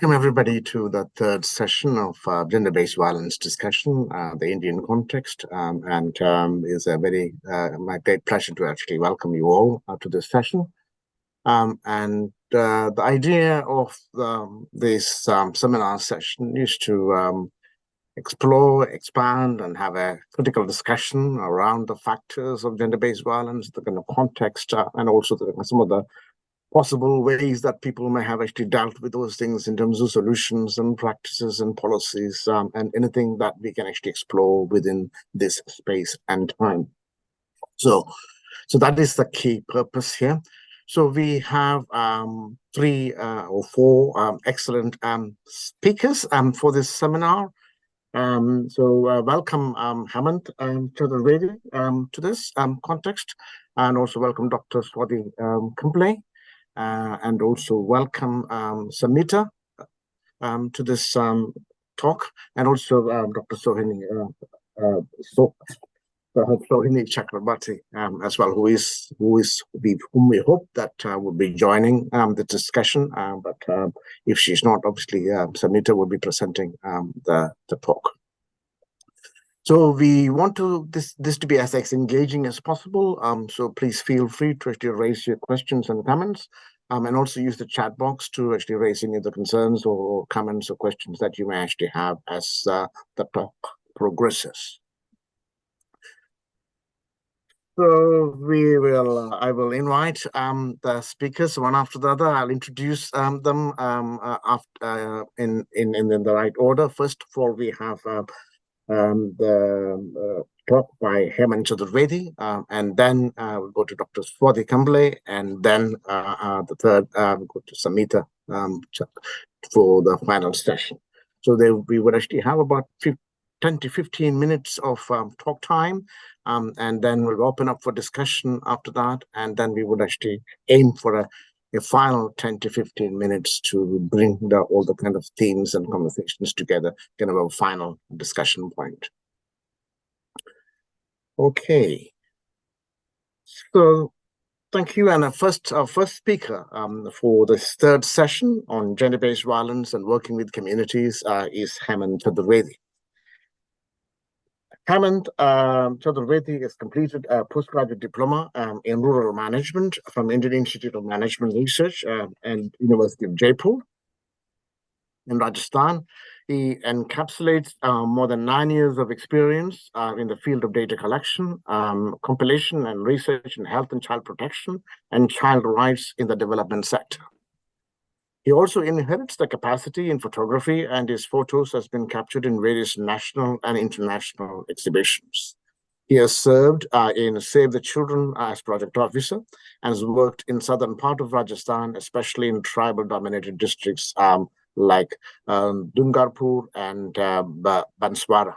Welcome everybody to the third session of gender-based violence discussion, the Indian context, and it's a very my great pleasure to actually welcome you all to this session. The idea of this seminar session is to explore, expand, and have a critical discussion around the factors of gender-based violence, the kind of context, and also some of the possible ways that people may have actually dealt with those things in terms of solutions and practices and policies, and anything that we can actually explore within this space and time. So that is the key purpose here. So we have 3 or 4 excellent speakers for this seminar. Welcome Hemant Chaturvedi to this context, and also welcome Dr. Swati Kamble. And also welcome Samita to this talk, and also Dr. Sohini Chakraborty as well, whom we hope that will be joining the discussion. But if she's not, obviously Samita will be presenting the talk. So we want this to be as engaging as possible. So please feel free to actually raise your questions and comments, and also use the chat box to actually raise any of the concerns or comments or questions that you may actually have as the talk progresses. So I will invite the speakers one after the other. I'll introduce them after in the right order. First of all, we have the talk by Hemant Chaturvedi, and then we'll go to Dr. Swati Kamble, and then the third we'll go to Samita for the final session. So we would actually have about 10 to 15 minutes of talk time, and then we'll open up for discussion after that, and then we would actually aim for a final 10 to 15 minutes to bring all the kind of themes and conversations together, kind of a final discussion point. Okay. So thank you. And our first speaker for this third session on gender-based violence and working with communities is Hemant Chaturvedi. Hemant Chaturvedi has completed a postgraduate diploma in rural management from Indian Institute of Management Research and University of Jaipur in Rajasthan. He encapsulates more than 9 years of experience in the field of data collection, compilation and research in health and child protection and child rights in the development sector. He also inherits the capacity in photography, and his photos has been captured in various national and international exhibitions. He has served in Save the Children as project officer and has worked in southern part of Rajasthan, especially in tribal-dominated districts like Dungarpur and Banswara.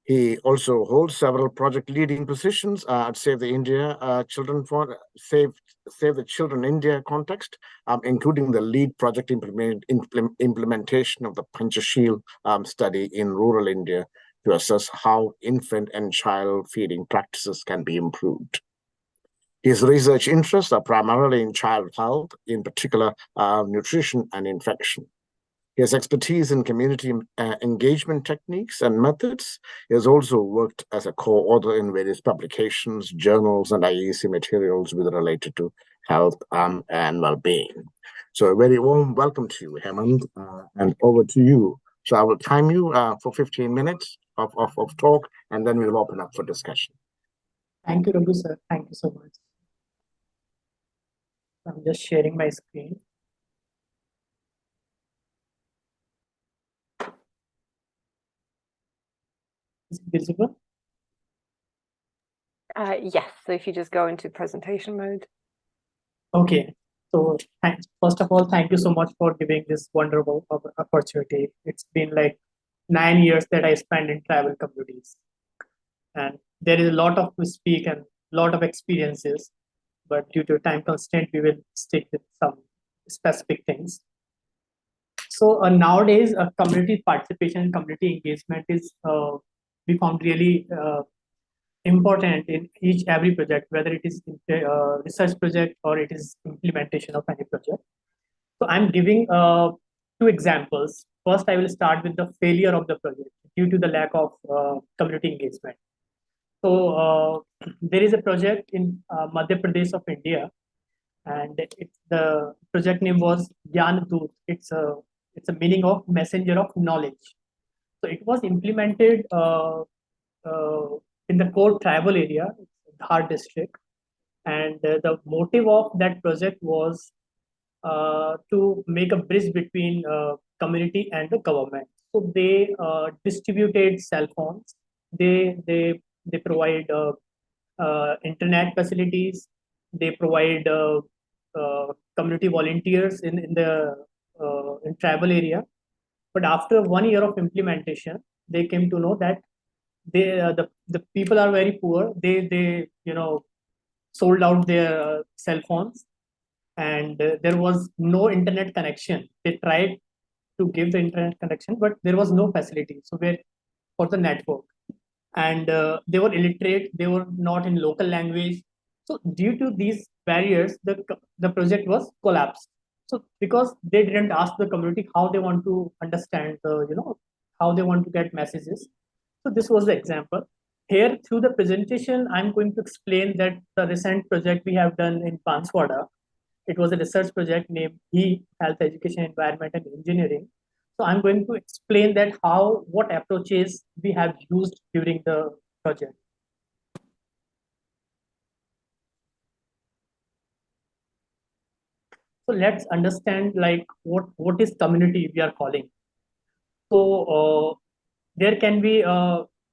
He also holds several project leading positions at Save the Children India context, including the lead project implementation of the Panchasheel study in rural India to assess how infant and child feeding practices can be improved. His research interests are primarily in child health, in particular nutrition and infection. He has expertise in community engagement techniques and methods. He has also worked as a co-author in various publications, journals, and IEC materials related to health and well-being. So a very warm welcome to you, Hemant, and over to you. So I will time you for 15 minutes of talk, and then we'll open up for discussion. Thank you, Raghu, sir. Thank you so much. I'm just sharing my screen. Is it visible? Yes, so if you just go into presentation mode. Okay, so first of all, thank you so much for giving this wonderful opportunity. It's been like 9 years that I spent in tribal communities, and there is a lot of to speak and a lot of experiences, but due to time constraint, we will stick with some specific things. So nowadays, community participation, community engagement is we found really important in every project, whether it is research project or it is implementation of any project. So I'm giving two examples. First, I will start with the failure of the project due to the lack of community engagement. So there is a project in Madhya Pradesh of India, and the project name was Gyan Doot. It's a meaning of messenger of knowledge. So it was implemented uh, in the core tribal area, Dhar district, and the motive of that project was to make a bridge between community and the government. So they distributed cell phones. They provide internet facilities. They provide community volunteers in the in tribal area. But after 1 year of implementation, they came to know that the people are very poor. They sold out their cell phones, and there was no internet connection. They tried to give the internet connection, but there was no facility. So where for the network, and they were illiterate. They were not in local language. So due to these barriers, the project was collapsed. So because they didn't ask the community how they want to understand how they want to get messages. So this was the example. Here through the presentation, I'm going to explain that the recent project we have done in Banswara. It was a research project named Health, Education, Environment, and Engineering. So I'm going to explain that what approaches we have used during the project. So let's understand like what is community we are calling. So there can be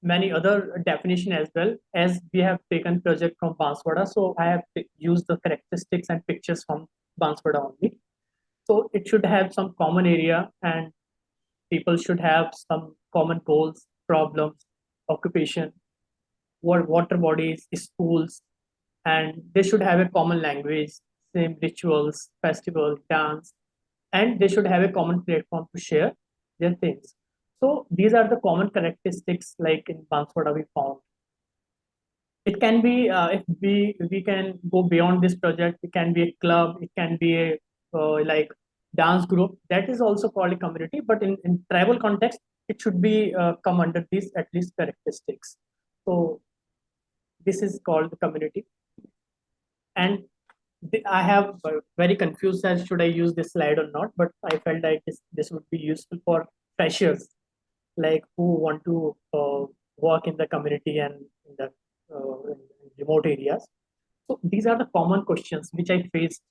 many other definition as well, as we have taken project from Banswara. So I have used the characteristics and pictures from Banswara only. So it should have some common area, and people should have some common goals, problems, occupation, water bodies, schools, and they should have a common language, same rituals, festival, dance, and they should have a common platform to share their things. So these are the common characteristics like in Banswara we found. It can be, if we can go beyond this project, it can be a club, it can be a like dance group, that is also called a community, but in tribal context, it should be come under these at least characteristics. So this is called the community. And I have very confused as should I use this slide or not, but I felt like this would be useful for freshers, like who want to work in the community and in the in remote areas. So these are the common questions which I faced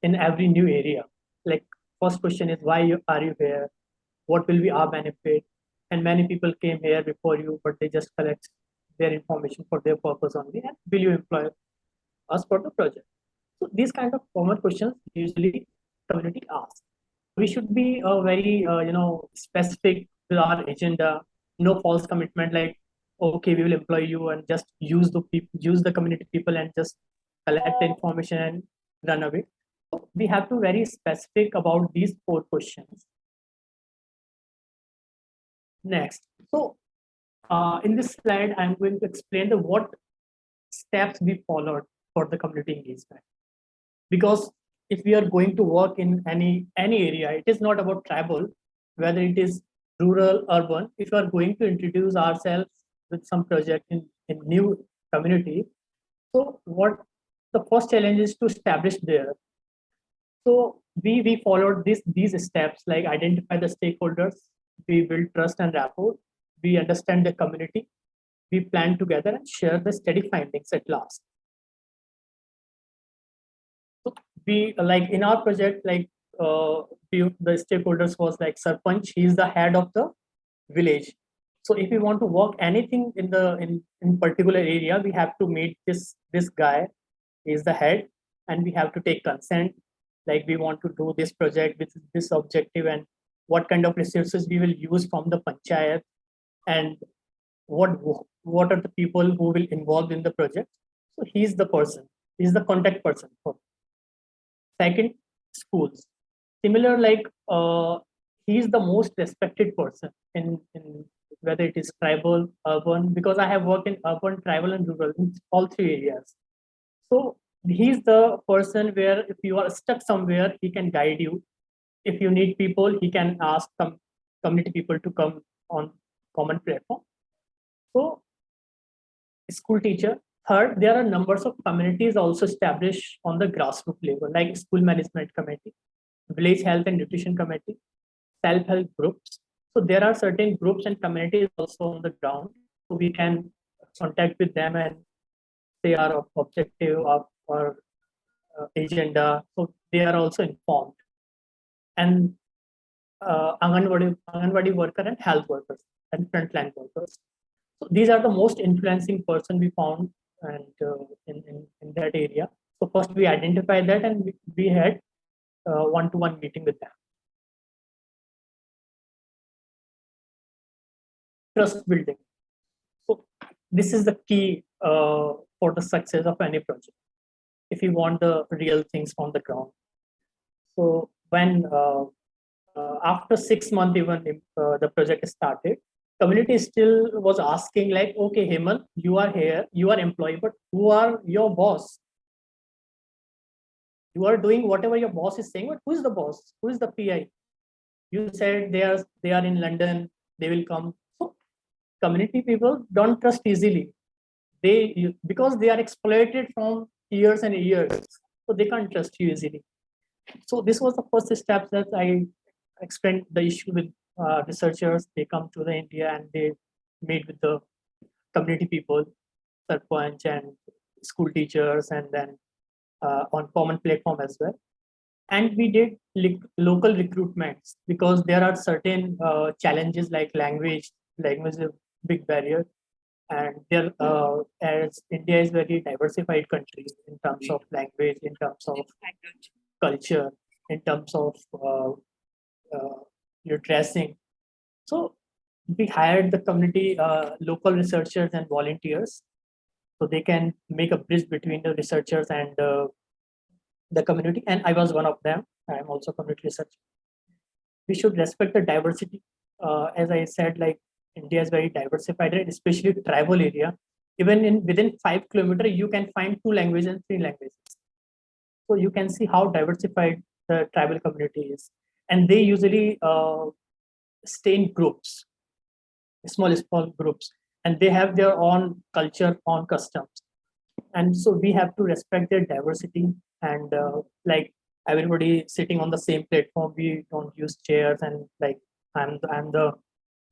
in every new area. Like first question is are you here? What will be our benefit? And many people came here before you, but they just collect their information for their purpose only. And will you employ us for the project? So these kind of common questions usually community asks. We should be very specific with our agenda. No false commitment like, okay, we will employ you and just use the community people and just collect the information and run away. So we have to very specific about these 4 questions. Next, so in this slide, I'm going to explain what steps we followed for the community engagement. Because if we are going to work in any area, it is not about tribal, whether it is rural, urban. If we are going to introduce ourselves with some project in new community, so what the first challenge is to establish there. So we followed these steps, like identify the stakeholders, we build trust and rapport, we understand the community, we plan together and share the study findings at last. So we like in our project, like the stakeholders was like Sarpanch, he is the head of the village. So if we want to work anything in particular area, we have to meet this guy, he is the head, and we have to take consent. Like we want to do this project with this objective, and what kind of resources we will use from the panchayat, and what are the people who will involved in the project. So he's the person, he's the contact person for. Second, schools. Similar, like he's the most respected person in whether it is tribal, urban, because I have worked in urban, tribal, and rural in all 3 areas. So he's the person where if you are stuck somewhere, he can guide you. if you need people, he can ask some community people to come on common platform. So school teacher. Third, there are numbers of communities also established on the grassroots level, like school management committee, village health and nutrition committee, self-help groups. So there are certain groups and communities also on the ground. So we can contact with them and they are objective of our agenda. So they are also informed. And Anganwadi worker and health workers and frontline workers. So these are the most influencing person we found and in that area. So first we identified that and we had one-to-one meeting with them. Trust building. So this is the key for the success of any project. If you want the real things on the ground. So when after 6 months, even the project started, community still was asking like, okay, Hemant, you are here, you are employee, but who are your boss? You are doing whatever your boss is saying, but who is the boss? Who is the PI? You said they are in London, they will come. So community people don't trust easily. Because they are exploited from years and years, so they can't trust you easily. So this was the first step that I explained the issue with researchers. They come to the India and they meet with the community people, sarpanch and school teachers, and then on common platform as well. And we did local recruitments because there are certain challenges like language. Language is a big barrier. And there, as India is very diversified country in terms of language, in terms of culture, in terms of your dressing. So we hired the community local researchers and volunteers, so they can make a bridge between the researchers and the community. And I was one of them. I am also a community researcher. We should respect the diversity. As I said, like India is very diversified, especially tribal area. Even within 5 kilometers, you can find 2 languages and 3 languages. So you can see how diversified the tribal community is. And they usually stay in groups, small groups, and they have their own culture, own customs. And so we have to respect their diversity. And like everybody sitting on the same platform, we don't use chairs and like I'm the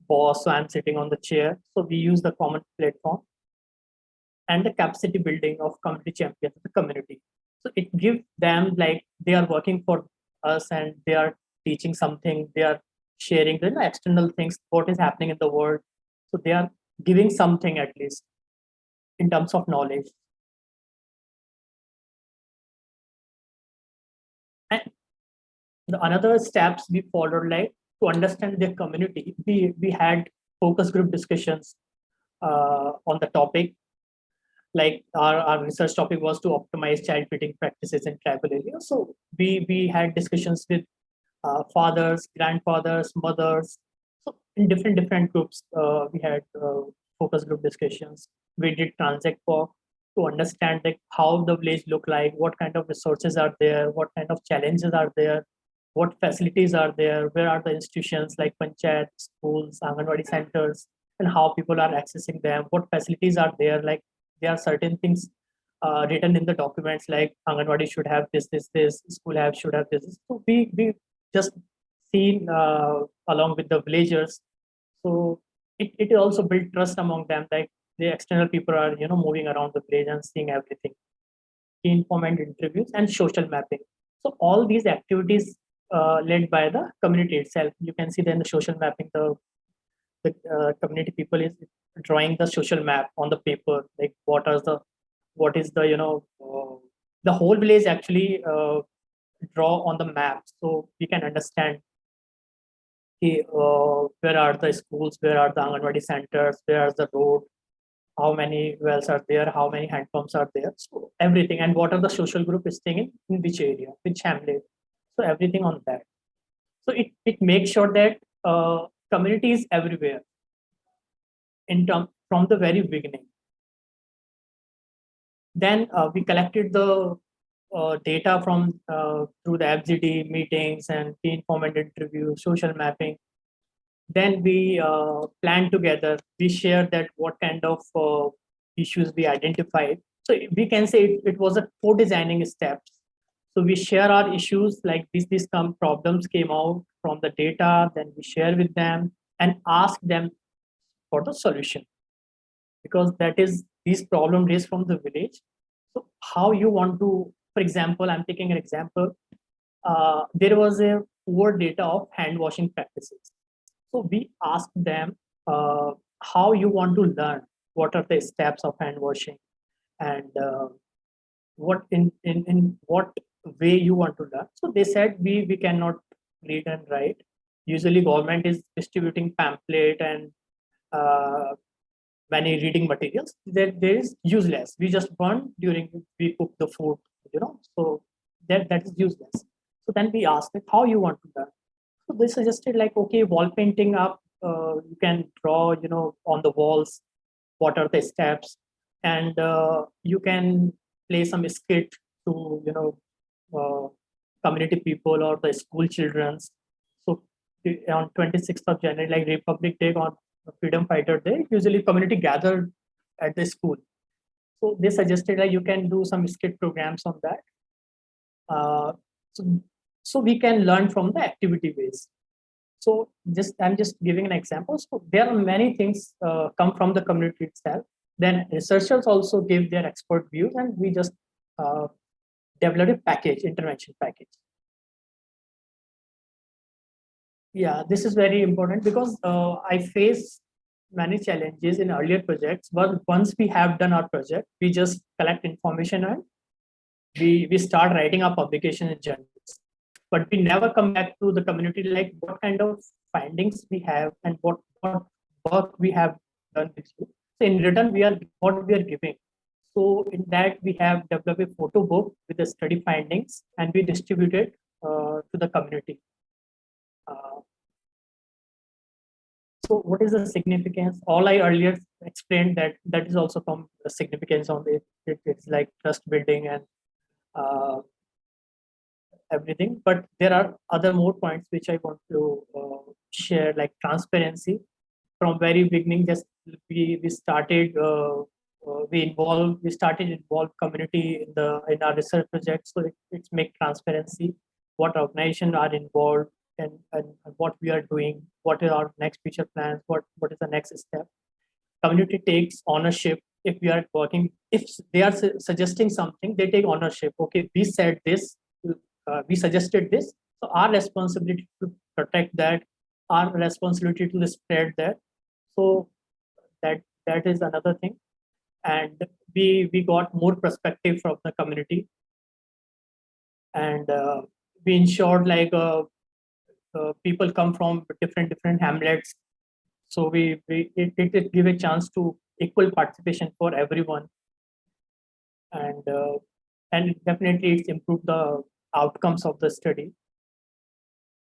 boss, so I'm sitting on the chair. So we use the common platform and the capacity building of community champions, the community. So it gives them like they are working for us and they are teaching something, they are sharing the external things, what is happening in the world. So they are giving something at least in terms of knowledge. And the another steps we followed, like to understand their community, we had focus group discussions on the topic. Like our research topic was to optimize child feeding practices in tribal areas. So we had discussions with fathers, grandfathers, mothers. So in different groups, we had focus group discussions. We did transact walk to understand like how the village look like, what kind of resources are there, what kind of challenges are there, what facilities are there, where are the institutions like panchayat, schools, Anganwadi centers, and how people are accessing them, what facilities are there. Like there are certain things written in the documents like Anganwadi should have this, school should have this. So we just seen along with the villagers. So it also built trust among them. Like the external people are moving around the village and seeing everything. Informant interviews and social mapping. So all these activities led by the community itself. You can see then the social mapping. The community people is drawing the social map on the paper. Like what is the the whole village actually draw on the map, so we can understand where are the schools, where are the Anganwadi centers, where is the road, how many wells are there, how many hand pumps are there, so everything, and what are the social group is staying in which area, which hamlet. So everything on that. So it makes sure that community is everywhere from the very beginning. Then we collected the data from through the FGD meetings and key informant interview, social mapping. Then we plan together. We share that what kind of issues we identified. So we can say it was a co-designing steps. So we share our issues like these problems came out from the data. Then we share with them and ask them for the solution, because that is these problem raised from the village. So how you want to, for example, I'm taking an example. There was a poor data of hand washing practices. So we asked them how you want to learn, what are the steps of hand washing, and what in what way you want to learn. So they said we cannot read and write. Usually government is distributing pamphlet and many reading materials. There is useless. We just burn during we cook the food, so that is useless. So then we asked it, how you want to learn. So they suggested like, okay, wall painting up, you can draw, on the walls, what are the steps, and you can play some skit to, community people or the school children's. So on 26th of January, like Republic Day on Freedom Fighter Day, usually community gathered at the school. So they suggested like you can do some skit programs on that. So we can learn from the activity base. So I'm just giving an example. So there are many things come from the community itself. Then researchers also give their expert views, and we just develop a package, intervention package. Yeah, this is very important because I face many challenges in earlier projects. But once we have done our project, we just collect information and we start writing our publication in journals. But we never come back to the community like what kind of findings we have and what work we have done with you. So in return, what we are giving. So in that we have developed a photo book with the study findings, and we distribute it to the community. So what is the significance? All I earlier explained that is also from the significance on it. It's like trust building and everything. But there are other more points which I want to share, like transparency. From very beginning, just we started we started involve community in our research project. So it's make transparency, what organizations are involved, and what we are doing, what are our next future plans, what is the next step. Community takes ownership. If we are working, if they are suggesting something, they take ownership. Okay, we said this, we suggested this, so our responsibility to protect that, our responsibility to spread that. So that is another thing. And we got more perspective from the community, and we ensured like people come from different hamlets. So it give a chance to equal participation for everyone, and definitely it's improved the outcomes of the study.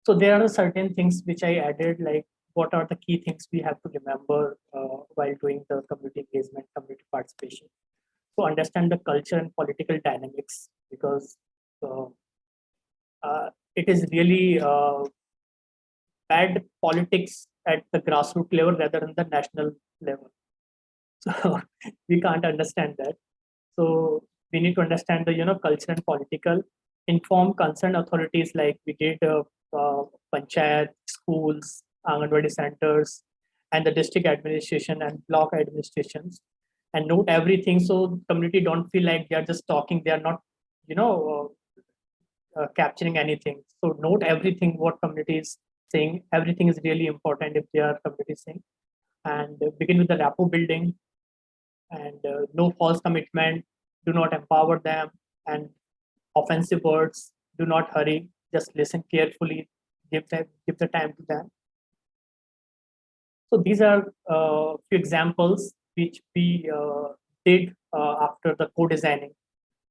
So there are certain things which I added, like what are the key things we have to remember while doing the community engagement, community participation. So understand the culture and political dynamics, because it is really bad politics at the grassroots level rather than the national level. So we can't understand that. So we need to understand the culture and political, inform concerned authorities, like we did panchayat, schools, Anganwadi centers, and the district administration and block administrations, and note everything so community don't feel like they are just talking, they are not capturing anything. So note everything what community is saying. Everything is really important if they are community saying. And begin with the rapport building, and no false commitment, do not empower them, and offensive words, do not hurry, just listen carefully, give the time to them. So these are few examples which we did after the co-designing.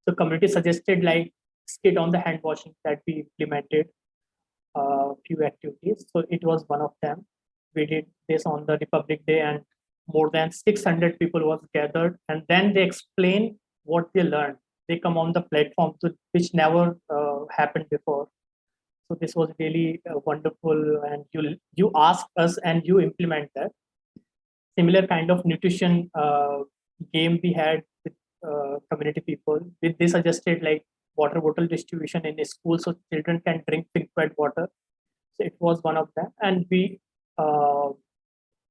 So community suggested like skit on the hand washing that we implemented few activities. So it was one of them. We did this on the Republic Day, and more than 600 people was gathered, and then they explain what they learned. they come on the platform, which never happened before. So this was really wonderful, and you ask us and you implement that. Similar kind of nutrition game we had with community people. They suggested like water bottle distribution in a school so children can drink filtered water. So it was one of them, and we,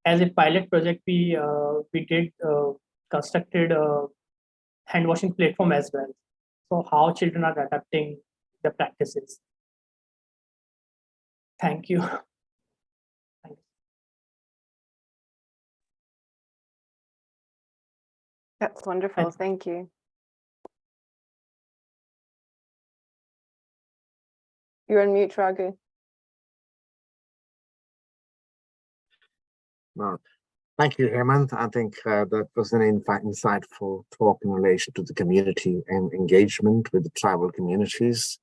as a pilot project, we did constructed a hand washing platform as well. So how children are adapting the practices. Thank you. That's wonderful. Thank you. You're on mute, Raghu. No. Thank you, Hemant. I think that was an insightful talk in relation to the community and engagement with the tribal communities.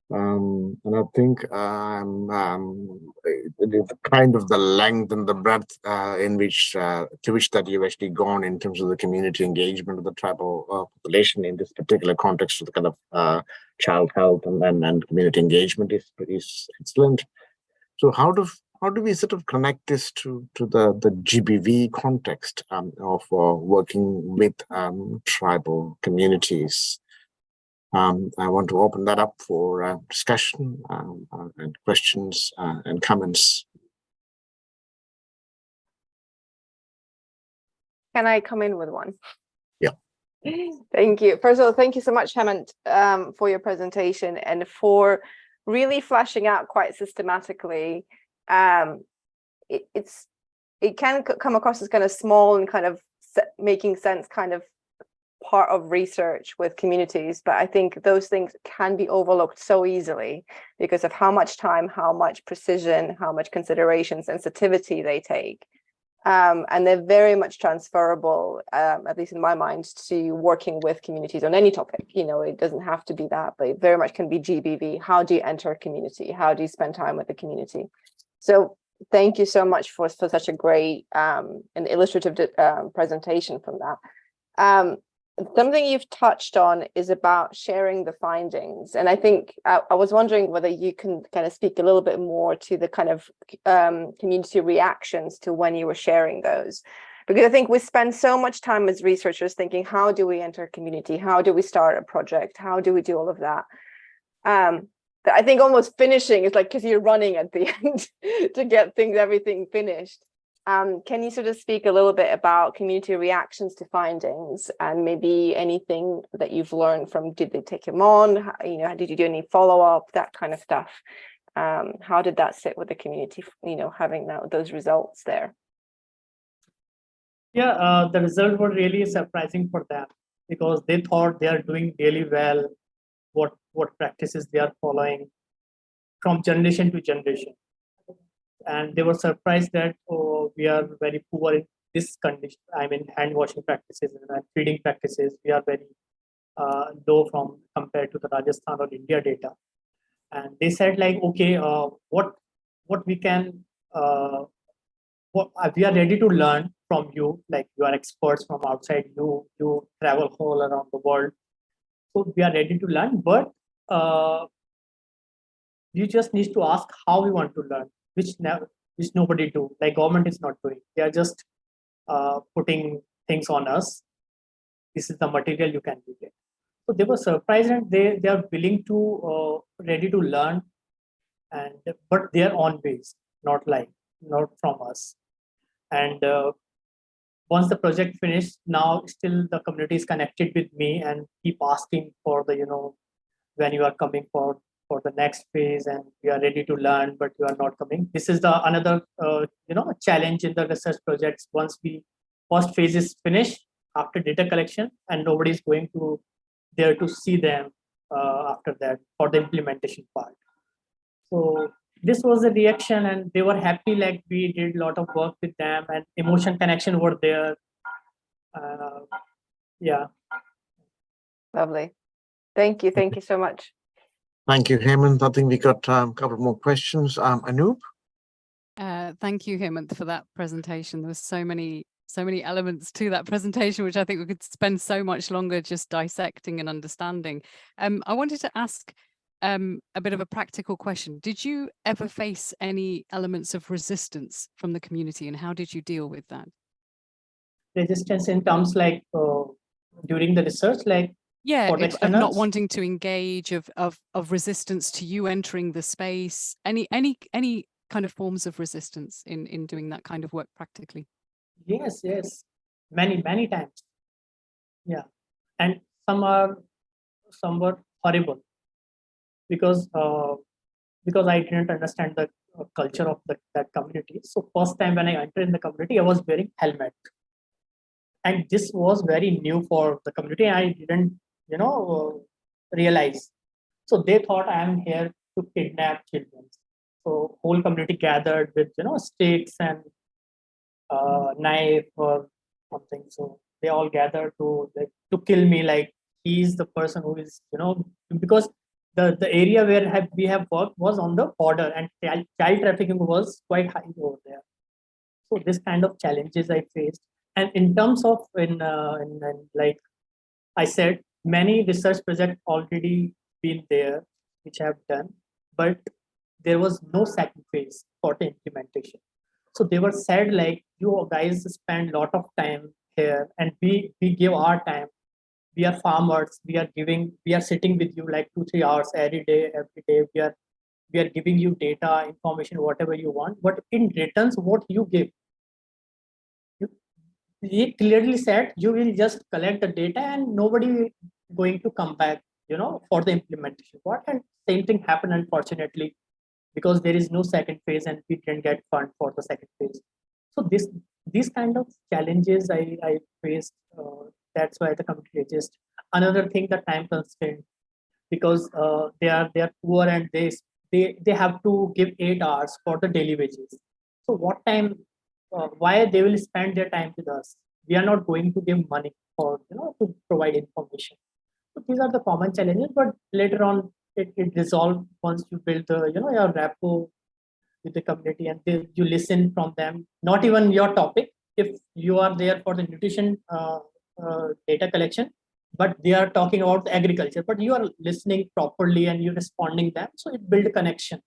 And I think the kind of the length and the breadth in which to which that you've actually gone in terms of the community engagement of the tribal population in this particular context of the kind of child health and community engagement is excellent. So how do we sort of connect this to the GBV context of working with tribal communities? I want to open that up for discussion and questions and comments. Can I come in with one? Yeah. Thank you. First of all, thank you so much, Hemant, for your presentation and for really fleshing out quite systematically. It can come across as kind of small and kind of making sense kind of part of research with communities, but I think those things can be overlooked so easily because of how much time, how much precision, how much consideration, sensitivity they take. And they're very much transferable, at least in my mind, to working with communities on any topic. You know, it doesn't have to be that, but it very much can be GBV. How do you enter a community? How do you spend time with the community? So thank you so much for such a great and illustrative presentation from that. Something you've touched on is about sharing the findings. And I think I was wondering whether you can kind of speak a little bit more to the kind of community reactions to when you were sharing those. Because I think we spend so much time as researchers thinking, how do we enter a community? How do we start a project? How do we do all of that? But I think almost finishing is like, because you're running at the end to get everything finished. Can you sort of speak a little bit about community reactions to findings and maybe anything that you've learned from, did they take him on? You know, did you do any follow-up, that kind of stuff? How did that sit with the community, you know, having those results there? Yeah, the results were really surprising for them because they thought they are doing really well, what practices they are following from generation to generation. And they were surprised that we are very poor in this condition. I mean, hand washing practices and feeding practices. We are very low compared to the Rajasthan or India data. And they said like, okay, what we can, we are ready to learn from you. Like you are experts from outside. You travel all around the world, so we are ready to learn. But you just need to ask how we want to learn, which nobody do. Like government is not doing. They are just putting things on us. This is the material you can do it. So they were surprised and they are willing to ready to learn, but their own ways, not from us. And once the project finished, now still the community is connected with me and keep asking for the, you know, when you are coming for the next phase, and we are ready to learn, but you are not coming. This is the another challenge in the research projects. Once first phase is finished after data collection, and nobody is going to there to see them after that for the implementation part. So this was the reaction, and they were happy. Like we did a lot of work with them, and emotion connection were there. Yeah. Lovely. Thank you so much. Thank you, Hemant. I think we got a couple more questions. Anoop? Thank you, Hemant, for that presentation. There were so many so many elements to that presentation, which I think we could spend so much longer just dissecting and understanding. I wanted to ask a bit of a practical question. Did you ever face any elements of resistance from the community, and how did you deal with that? Resistance in terms like during the research, like yeah, for the of not externals? wanting to engage, of resistance to you entering the space, any kind of forms of resistance in doing that kind of work practically? Yes, many times. Yeah, and some were horrible because I didn't understand the culture of that community. So first time when I entered in the community, I was wearing helmet, and this was very new for the community. I didn't, realize. So they thought I am here to kidnap children. So whole community gathered with sticks and knife or something. So they all gathered to kill me. Like he's the person who is because the area where we have worked was on the border, and child trafficking was quite high over there. So this kind of challenges I faced. And in terms of in like I said, many research projects already been there, which I have done, but there was no second phase for the implementation. So they were said like, you guys spend a lot of time here, and we give our time. We are farmers. We are sitting with you like 2-3 hours every day. We are giving you data, information, whatever you want. But in returns, what you give? He clearly said you will just collect the data and nobody going to come back, for the implementation. What? And same thing happened, unfortunately, because there is no second phase and we didn't get fund for the second phase. So these kind of challenges I faced. That's why the community resist. Another thing, the time constraint, because they are poor and they have to give 8 hours for the daily wages. So what time? Why they will spend their time with us? We are not going to give money for to provide information. So these are the common challenges, but later on it resolved once you build the your rapport with the community, and you listen from them. Not even your topic. If you are there for the nutrition data collection, but they are talking about agriculture, but you are listening properly and you're responding them, so it build a connection.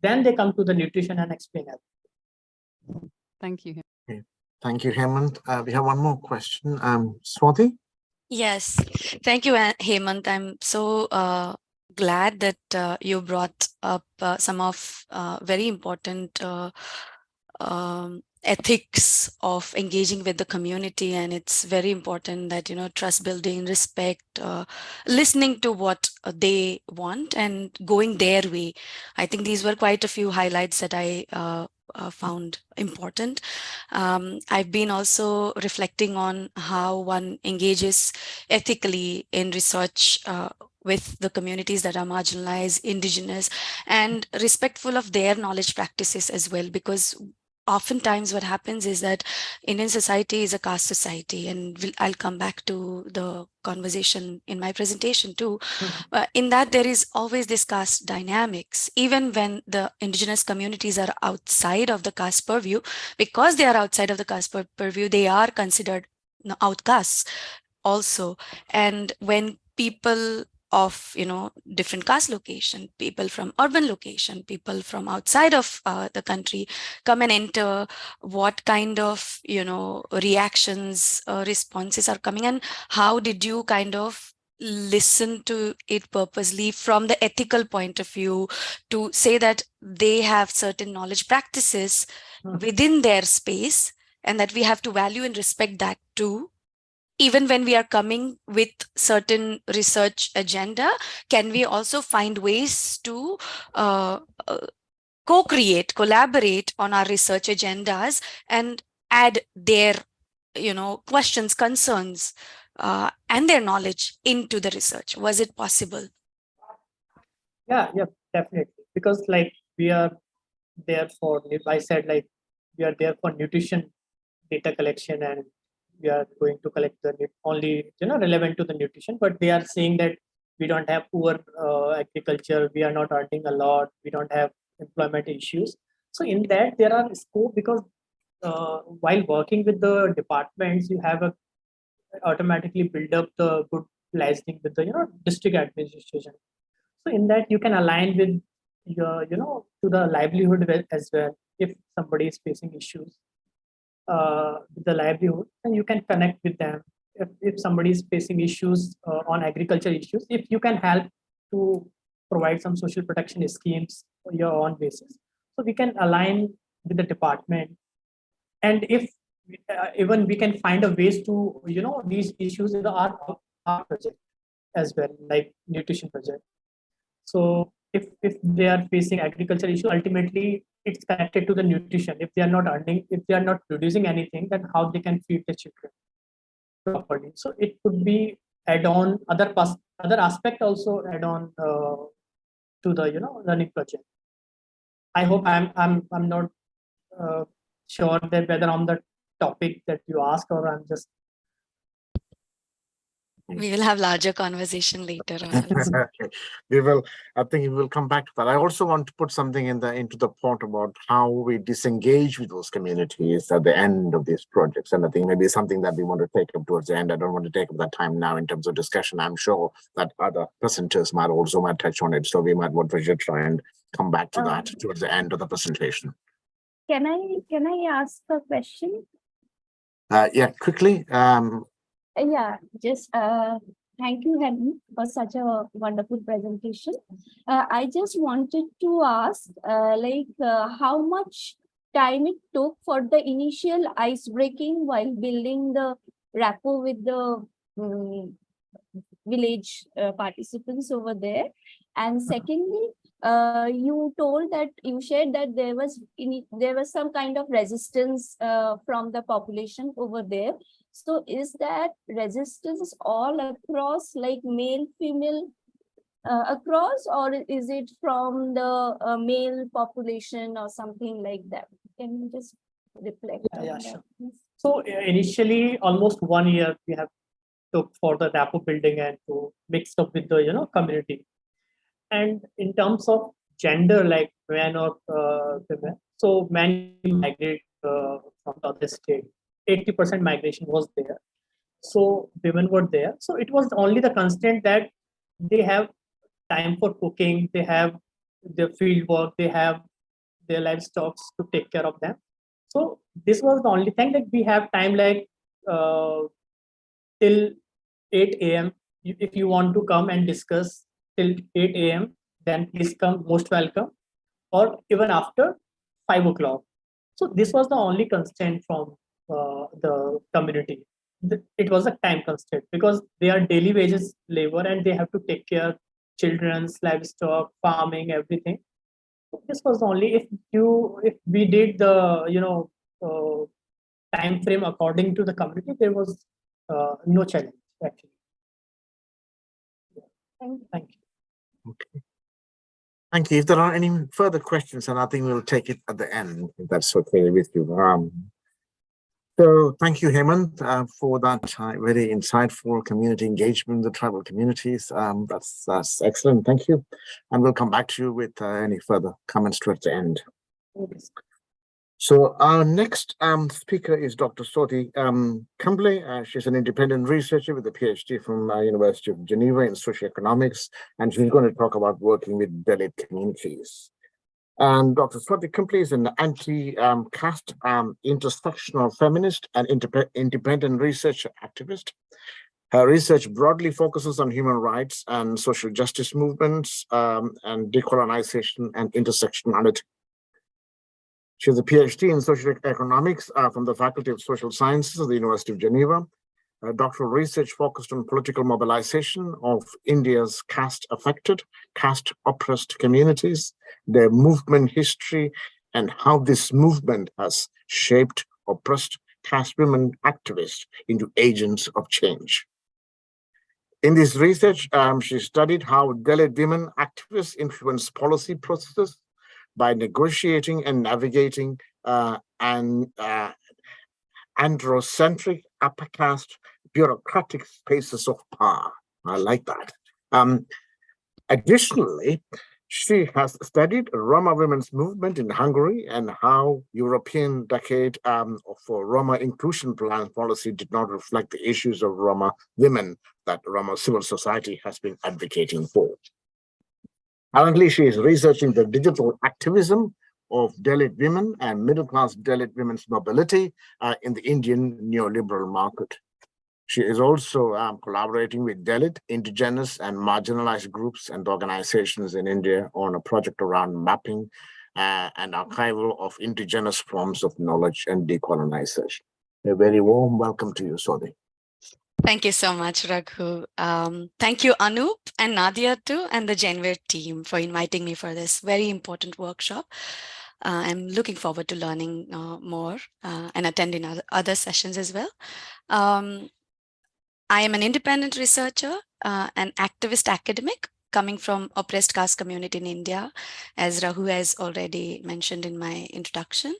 Then they come to the nutrition and explain everything. Thank you. Okay. Thank you, Hemant. We have one more question. Swati? Yes, thank you, Hemant. I'm so glad that you brought up some of very important ethics of engaging with the community, and it's very important that trust building, respect, listening to what they want and going their way. I think these were quite a few highlights that I found important. I've been also reflecting on how one engages ethically in research with the communities that are marginalized, indigenous, and respectful of their knowledge practices as well, because oftentimes what happens is that Indian society is a caste society, and I'll come back to the conversation in my presentation too. In that there is always this caste dynamics, even when the indigenous communities are outside of the caste purview. Because they are outside of the caste purview, they are considered outcasts also. And when people of different caste location, people from urban location, people from outside of the country come and enter, what kind of reactions, responses are coming, and how did you kind of listen to it purposely from the ethical point of view to say that they have certain knowledge practices within their space, and that we have to value and respect that too, even when we are coming with certain research agenda? Can we also find ways to co-create, collaborate on our research agendas and add their questions, concerns, and their knowledge into the research? Was it possible? Yeah, definitely. Because like we are there for, I said, like we are there for nutrition data collection, and we are going to collect the only relevant to the nutrition. But they are saying that we don't have poor agriculture, we are not earning a lot, we don't have employment issues. So in that there are scope, because while working with the departments, you have a automatically build up the good listening with the district administration. So in that you can align with your to the livelihood as well. If somebody is facing issues with the livelihood, and you can connect with them. If somebody is facing issues on agriculture issues, if you can help to provide some social protection schemes on your own basis, so we can align with the department. And if even we can find a ways to these issues in our project as well, like nutrition project. So if they are facing agriculture issue, ultimately it's connected to the nutrition. If they are not earning, if they are not producing anything, then how they can feed the children properly? So it could be add on other aspect also add on to the learning project. I hope I'm not sure that whether on the topic that you ask, or I'm just. We will have larger conversation later on. We will. I think we will come back to that. I also want to put something into the point about how we disengage with those communities at the end of these projects, and I think maybe something that we want to take up towards the end. I don't want to take up that time now in terms of discussion. I'm sure that other presenters might touch on it, so we might want to try and come back to that towards the end of the presentation. Can I ask a question? Yeah, quickly. Yeah, just thank you, Hemant, for such a wonderful presentation. I just wanted to ask, how much time it took for the initial ice breaking while building the rapport with the village participants over there. And secondly, you shared that there was some kind of resistance from the population over there. So is that resistance all across, like male, female across, or is it from the male population or something like that? Can you just reflect on that? Sure. So initially, almost 1 year we have took for the rapport building and to mix up with the community. And in terms of gender, like men or women, so men migrate from the other state. 80% migration was there. So women were there. So it was only the constant that they have time for cooking, they have their field work, they have their livestock to take care of them. So this was the only thing that we have time, like till 8 a.m. If you want to come and discuss till 8 a.m., then please come, most welcome, or even after 5 o'clock. So this was the only constraint from the community. It was a time constraint because they are daily wages labor and they have to take care children's livestock, farming, everything. So this was only if we did the time frame according to the community, there was no challenge actually. Thank you. Okay. Thank you. If there are any further questions, and I think we'll take it at the end, if that's okay with you. So thank you, Hemant, for that very insightful community engagement in the tribal communities. That's excellent. Thank you. And we'll come back to you with any further comments towards the end. So our next speaker is Dr. Swati Kamble. She's an independent researcher with a PhD from University of Geneva in Socioeconomics, and she's going to talk about working with Dalit communities. And Dr. Swati Kamble is an anti-caste, intersectional feminist and independent research activist. Her research broadly focuses on human rights and social justice movements and decolonization and intersectionality. She has a PhD in Socioeconomics from the Faculty of Social Sciences of the University of Geneva. Her doctoral research focused on political mobilization of India's caste-affected, caste-oppressed communities, their movement history, and how this movement has shaped oppressed caste women activists into agents of change. In this research, she studied how Dalit women activists influence policy processes by negotiating and navigating androcentric, upper caste, bureaucratic spaces of power. I like that. Additionally, She has studied Roma women's movement in Hungary and how European decade for Roma inclusion plan policy did not reflect the issues of Roma women that Roma civil society has been advocating for. Currently, she is researching the digital activism of Dalit women and middle-class Dalit women's mobility in the Indian neoliberal market. She is also collaborating with Dalit, indigenous, and marginalized groups and organizations in India on a project around mapping and archival of indigenous forms of knowledge and decolonization. A very warm welcome to you, Swati. Thank you so much, Raghu. Thank you, Anup and Nadia too, and the GenViR team for inviting me for this very important workshop. I'm looking forward to learning more and attending other sessions as well. I am an independent researcher, an activist academic coming from oppressed caste community in India, as Raghu has already mentioned in my introduction.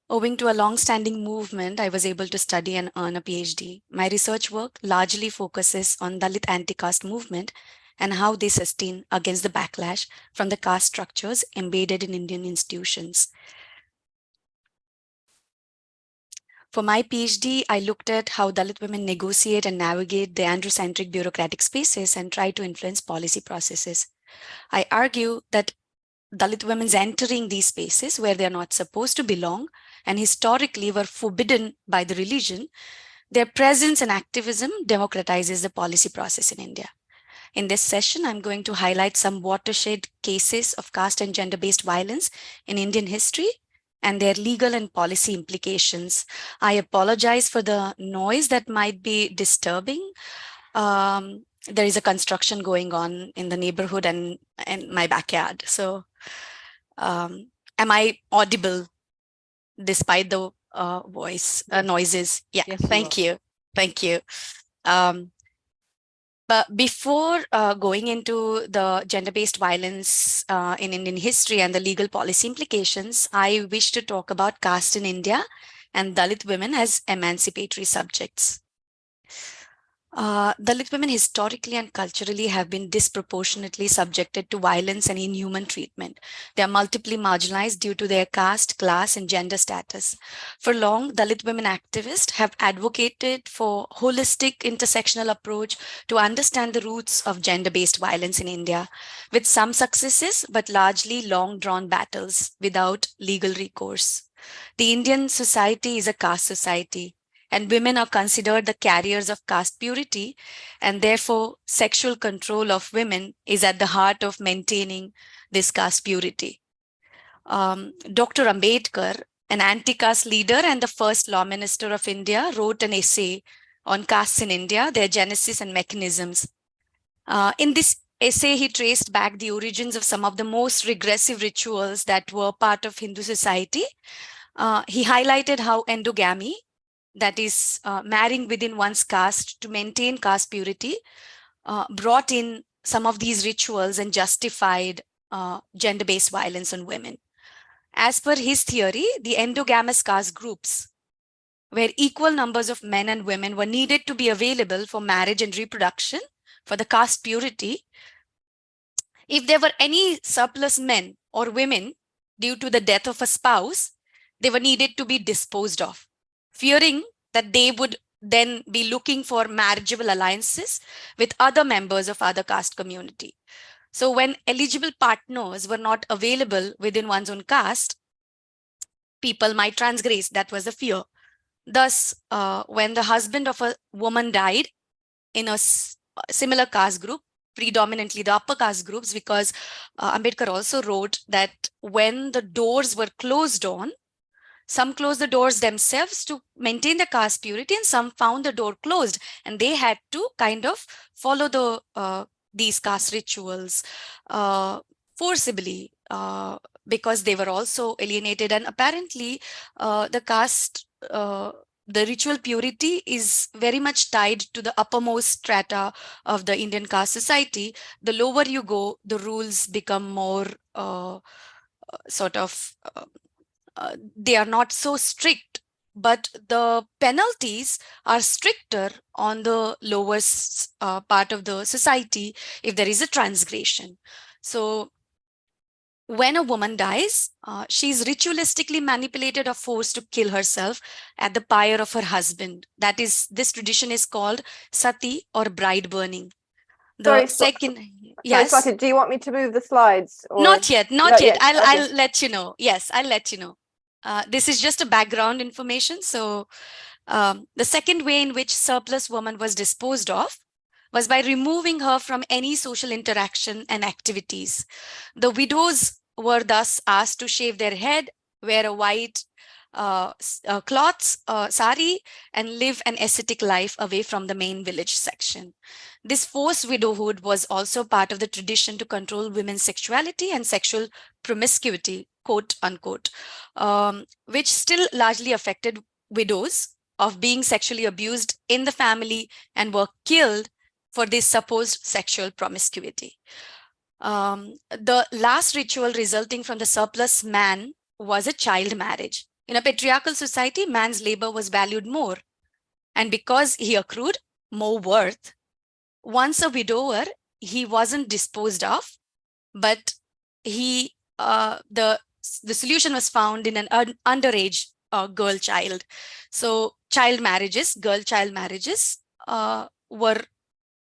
Owing to a long-standing movement, I was able to study and earn a PhD. My research work largely focuses on Dalit anti-caste movement and how they sustain against the backlash from the caste structures embedded in Indian institutions. For my PhD, I looked at how Dalit women negotiate and navigate the androcentric bureaucratic spaces and try to influence policy processes. I argue that Dalit women's entering these spaces where they are not supposed to belong and historically were forbidden by the religion, their presence and activism democratizes the policy process in India. In this session, I'm going to highlight some watershed cases of caste and gender-based violence in Indian history and their legal and policy implications. I apologize for the noise that might be disturbing. There is a construction going on in the neighborhood and in my backyard. So am I audible despite the voice noises? Yeah, Yes, you thank are. you. Thank you. But before going into the gender-based violence in Indian history and the legal policy implications, I wish to talk about caste in India and Dalit women as emancipatory subjects. Dalit women historically and culturally have been disproportionately subjected to violence and inhuman treatment. They are multiply marginalized due to their caste, class, and gender status. For long, Dalit women activists have advocated for holistic intersectional approach to understand the roots of gender-based violence in India, with some successes, but largely long-drawn battles without legal recourse. The Indian society is a caste society, and women are considered the carriers of caste purity, and therefore sexual control of women is at the heart of maintaining this caste purity. Dr. Ambedkar, an anti-caste leader and the first law minister of India, wrote an essay on castes in India, their genesis and mechanisms. In this essay, he traced back the origins of some of the most regressive rituals that were part of Hindu society. He highlighted how endogamy, that is marrying within one's caste to maintain caste purity, brought in some of these rituals and justified gender-based violence on women. As per his theory, the endogamous caste groups, where equal numbers of men and women were needed to be available for marriage and reproduction for the caste purity, if there were any surplus men or women due to the death of a spouse, they were needed to be disposed of, fearing that they would then be looking for marriageable alliances with other members of other caste community. So when eligible partners were not available within one's own caste, people might transgress. That was the fear. Thus, when the husband of a woman died in a similar caste group, predominantly the upper caste groups, because Ambedkar also wrote that when the doors were closed on, some closed the doors themselves to maintain the caste purity, and some found the door closed, and they had to kind of follow the these caste rituals forcibly because they were also alienated. And apparently, the caste, the ritual purity is very much tied to the uppermost strata of the Indian caste society. The lower you go, the rules become more they are not so strict, but the penalties are stricter on the lowest part of the society if there is a transgression. So when a woman dies, she's ritualistically manipulated or forced to kill herself at the pyre of her husband. That is, this tradition is called sati or bride burning. The second, yes. Sorry, Swati, do you want me to move the slides? Or... Not yet, not yet. Okay. I'll let you know. Yes, I'll let you know. This is just a background information. So the second way in which surplus woman was disposed of was by removing her from any social interaction and activities. The widows were thus asked to shave their head, wear a white cloths, sari, and live an ascetic life away from the main village section. This forced widowhood was also part of the tradition to control women's sexuality and sexual promiscuity, quote unquote, which still largely affected widows of being sexually abused in the family and were killed for this supposed sexual promiscuity. The last ritual resulting from the surplus man was a child marriage. In a patriarchal society, man's labor was valued more. And because he accrued more worth, once a widower, he wasn't disposed of, but he the solution was found in an underage girl child. So child marriages, girl child marriages were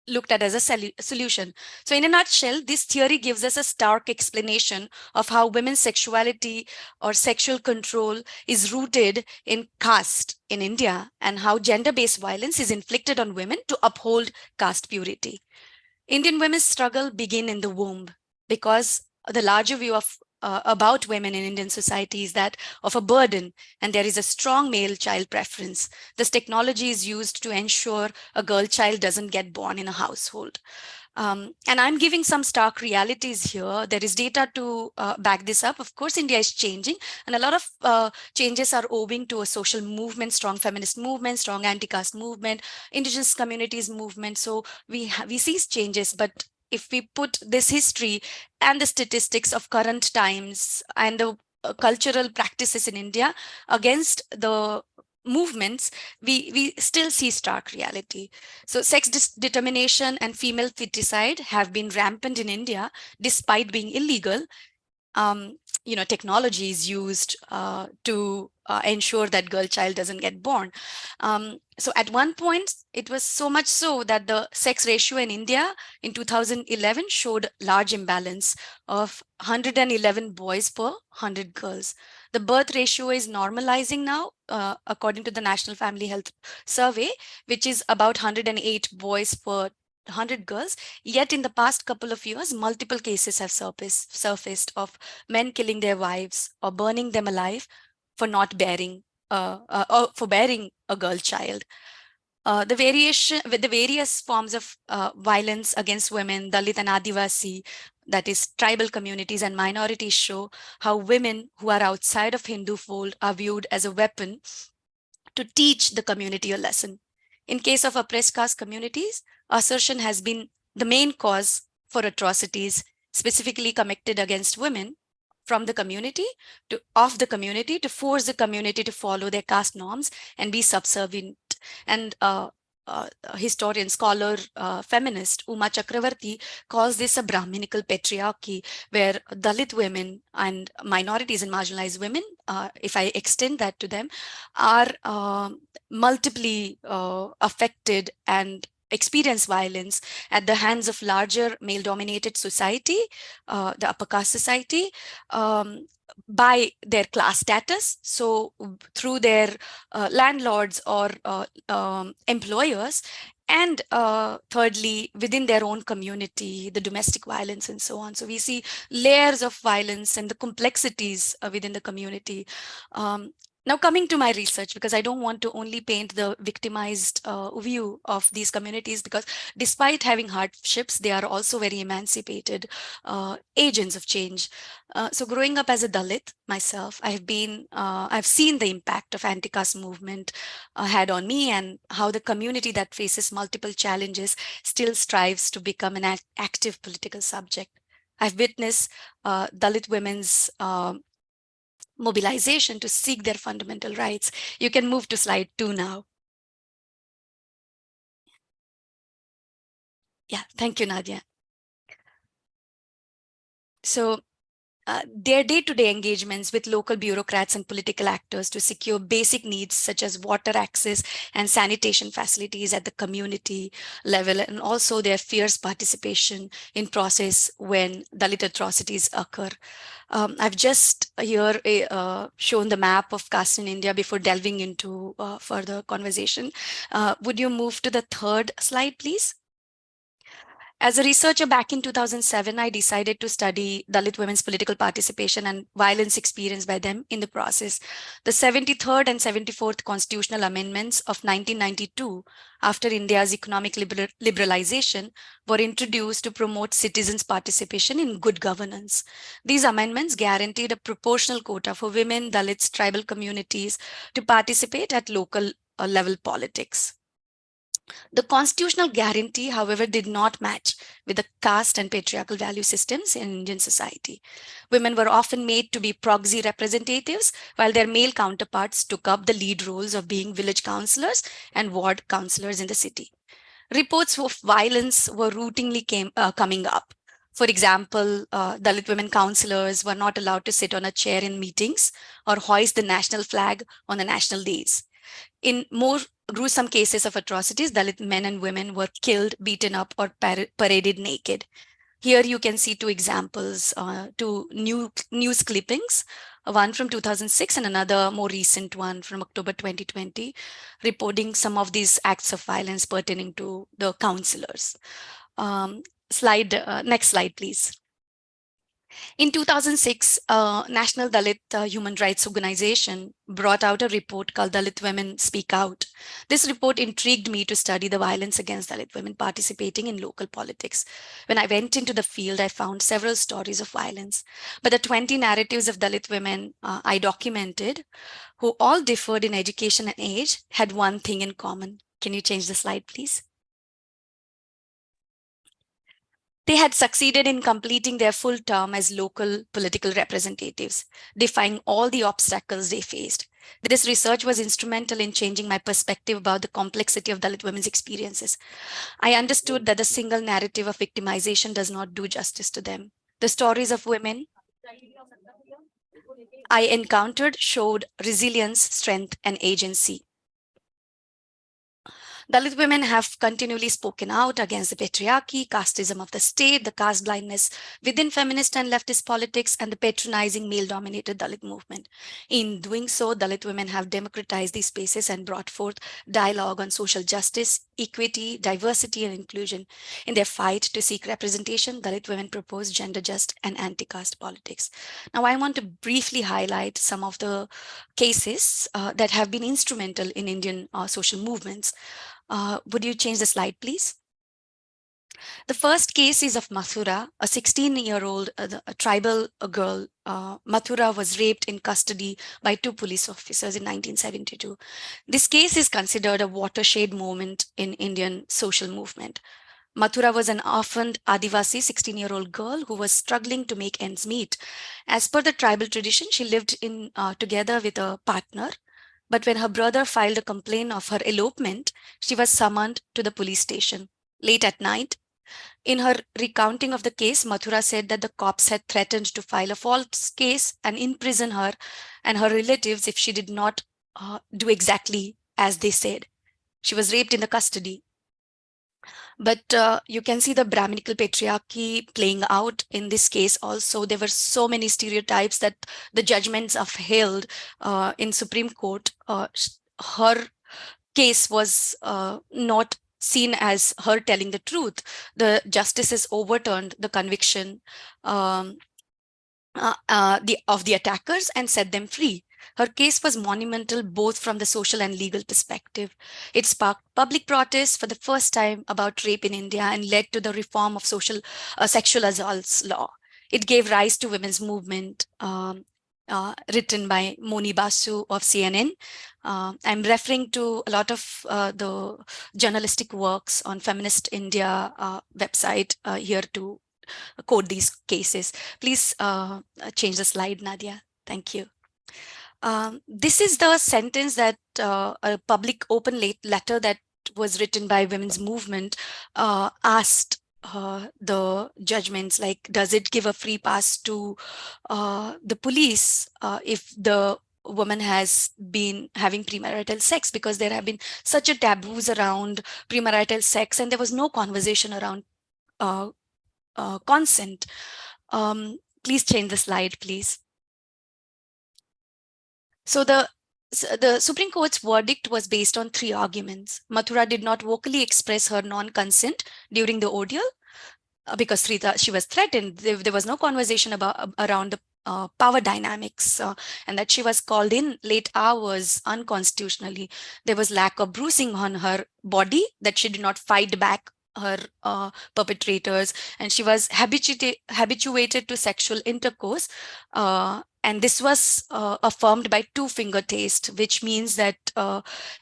looked at as a solution. So in a nutshell, this theory gives us a stark explanation of how women's sexuality or sexual control is rooted in caste in India and how gender-based violence is inflicted on women to uphold caste purity. Indian women's struggle begin in the womb because the larger view of about women in Indian society is that of a burden, and there is a strong male child preference. This technology is used to ensure a girl child doesn't get born in a household. And I'm giving some stark realities here. There is data to back this up. Of course, India is changing, and a lot of changes are owing to a social movement, strong feminist movement, strong anti-caste movement, indigenous communities movement. So we see changes, but if we put this history and the statistics of current times and the cultural practices in India against the movements, we still see stark reality. So sex determination and female feticide have been rampant in India despite being illegal. Technology is used to ensure that girl child doesn't get born. So at one point, it was so much so that the sex ratio in India in 2011 showed large imbalance of 111 boys per 100 girls. The birth ratio is normalizing now, according to the National Family Health Survey, which is about 108 boys per 100 girls. Yet in the past couple of years, multiple cases have surfaced of men killing their wives or burning them alive for not bearing or for bearing a girl child. The various forms of violence against women, Dalit and Adivasi, that is tribal communities and minorities, show how women who are outside of Hindu fold are viewed as a weapon to teach the community a lesson. In case of oppressed caste communities, assertion has been the main cause for atrocities specifically committed against women from the community to force the community to follow their caste norms and be subservient. And historian, scholar, feminist Uma Chakraborty calls this a Brahminical patriarchy, where Dalit women and minorities and marginalized women, if I extend that to them, are multiply affected and experience violence at the hands of larger male-dominated society, the upper caste society, by their class status. So through their landlords or employers, and thirdly, within their own community, the domestic violence and so on. So we see layers of violence and the complexities within the community. Now coming to my research, because I don't want to only paint the victimized view of these communities, because despite having hardships, they are also very emancipated agents of change. So growing up as a Dalit myself, I've seen the impact of anti-caste movement had on me, and how the community that faces multiple challenges still strives to become an active political subject. I've witnessed Dalit women's mobilization to seek their fundamental rights. You can move to slide 2 now. Yeah, thank you, Nadia. So their day-to-day engagements with local bureaucrats and political actors to secure basic needs such as water access and sanitation facilities at the community level, and also their fierce participation in process when Dalit atrocities occur. I've just here shown the map of caste in India before delving into further conversation. Would you move to the third slide, please? As a researcher back in 2007, I decided to study Dalit women's political participation and violence experienced by them in the process. The 73rd and 74th constitutional amendments of 1992, after India's economic liberalization, were introduced to promote citizens' participation in good governance. These amendments guaranteed a proportional quota for women, Dalits, tribal communities to participate at local level politics. The constitutional guarantee, however, did not match with the caste and patriarchal value systems in Indian society. Women were often made to be proxy representatives, while their male counterparts took up the lead roles of being village councillors and ward councillors in the city. Reports of violence were routinely coming up. For example, Dalit women councillors were not allowed to sit on a chair in meetings or hoist the national flag on the national days. In more gruesome cases of atrocities, Dalit men and women were killed, beaten up, or paraded naked. Here you can see two examples, two news clippings, one from 2006 and another more recent one from October 2020, reporting some of these acts of violence pertaining to the councillors. Next slide, please. In 2006, National Dalit Human Rights Organization brought out a report called Dalit Women Speak Out. This report intrigued me to study the violence against Dalit women participating in local politics. When I went into the field, I found several stories of violence, but the 20 narratives of Dalit women I documented, who all differed in education and age, had one thing in common. Can you change the slide, please? They had succeeded in completing their full term as local political representatives, defying all the obstacles they faced. This research was instrumental in changing my perspective about the complexity of Dalit women's experiences. I understood that the single narrative of victimization does not do justice to them. The stories of women I encountered showed resilience, strength, and agency. Dalit women have continually spoken out against the patriarchy, casteism of the state, the caste blindness within feminist and leftist politics, and the patronizing male-dominated Dalit movement. In doing so, Dalit women have democratized these spaces and brought forth dialogue on social justice, equity, diversity, and inclusion. In their fight to seek representation, Dalit women propose gender-just and anti-caste politics. Now, I want to briefly highlight some of the cases that have been instrumental in Indian social movements. Would you change the slide, please? The first case is of Mathura, a 16-year-old tribal girl. Mathura was raped in custody by 2 police officers in 1972. This case is considered a watershed moment in Indian social movement. Mathura was an orphaned Adivasi 16-year-old girl who was struggling to make ends meet. As per the tribal tradition, she lived together with a partner. But when her brother filed a complaint of her elopement, she was summoned to the police station. Late at night, in her recounting of the case, Mathura said that the cops had threatened to file a false case and imprison her and her relatives if she did not do exactly as they said. She was raped in the custody. But you can see the Brahminical patriarchy playing out in this case also. There were so many stereotypes that the judgments upheld in Supreme Court. Her case was not seen as her telling the truth. The justices overturned the conviction of the attackers and set them free. Her case was monumental both from the social and legal perspective. It sparked public protests for the first time about rape in India and led to the reform of sexual assaults law. It gave rise to women's movement written by Moni Basu of CNN. I'm referring to a lot of the journalistic works on Feminist India website here to quote these cases. Please change the slide, Nadia. Thank you. This is the sentence that a public open letter that was written by women's movement asked the judgments, like does it give a free pass to the police if the woman has been having premarital sex, because there have been such a taboos around premarital sex and there was no conversation around consent. Please change the slide, please. So the Supreme Court's verdict was based on 3 arguments. Mathura did not vocally express her non-consent during the ordeal because she was threatened. There was no conversation around the power dynamics, and that she was called in late hours unconstitutionally. There was lack of bruising on her body, that she did not fight back her perpetrators, and she was habituated to sexual intercourse. And this was affirmed by 2-finger test, which means that